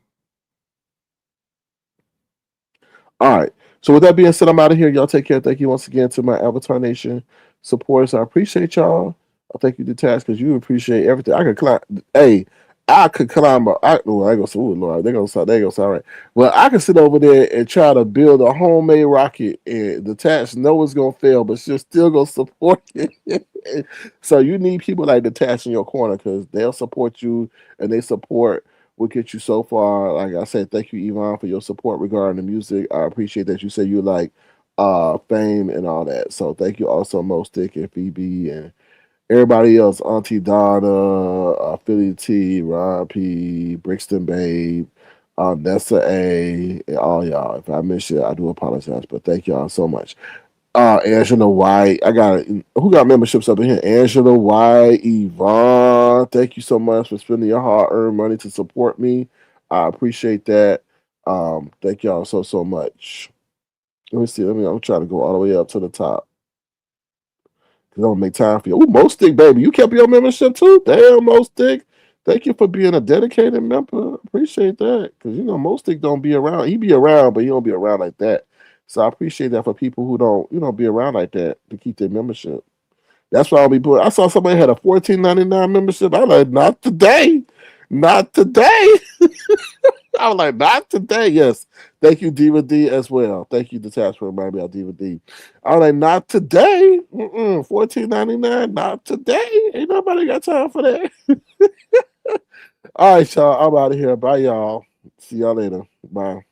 All right. So with that being said, I'm out of here. Y'all take care. Thank you once again to my Avatar Nation supporters. I appreciate y'all. I thank you, Detach, because you appreciate everything. I could climb. Hey, I could climb. I go. Oh Lord, they gonna sound. They gonna sound right. Well, I can sit over there and try to build a homemade rocket, and Detach know it's gonna fail, but she'll still gonna support it. So you need people like Detach in your corner because they'll support you and they support will get you so far. Like I said, thank you, Yvonne, for your support regarding the music. I appreciate that you say you like fame and all that. So thank you also, Mo Stick and Phoebe and everybody else, Auntie Donna, Philly T, Ron P, Brixton Babe, Nessa A, and all y'all. If I miss you, I do apologize, but thank y'all so much. Angela White. Who got memberships up in here? Angela White, Yvonne. Thank you so much for spending your hard earned money to support me. I appreciate that. Thank y'all so much. Let me see. I'm trying to go all the way up to the top. Cause I'm gonna make time for you. Ooh, Most baby, you kept your membership too. Damn, Most. Thank you for being a dedicated member. Appreciate that. Cause Most don't be around. He be around, but he don't be around like that. So I appreciate that for people who don't be around like that to keep their membership. That's why I'll be doing. I saw somebody had a $14.99 membership. I was like, not today, not today. I was like, not today. Yes. Thank you, Diva D, as well. Thank you, Detached, for reminding me of Diva D. I was like, not today. $14.99. Not today. Ain't nobody got time for that. All right, y'all. I'm out of here. Bye, y'all. See y'all later. Bye.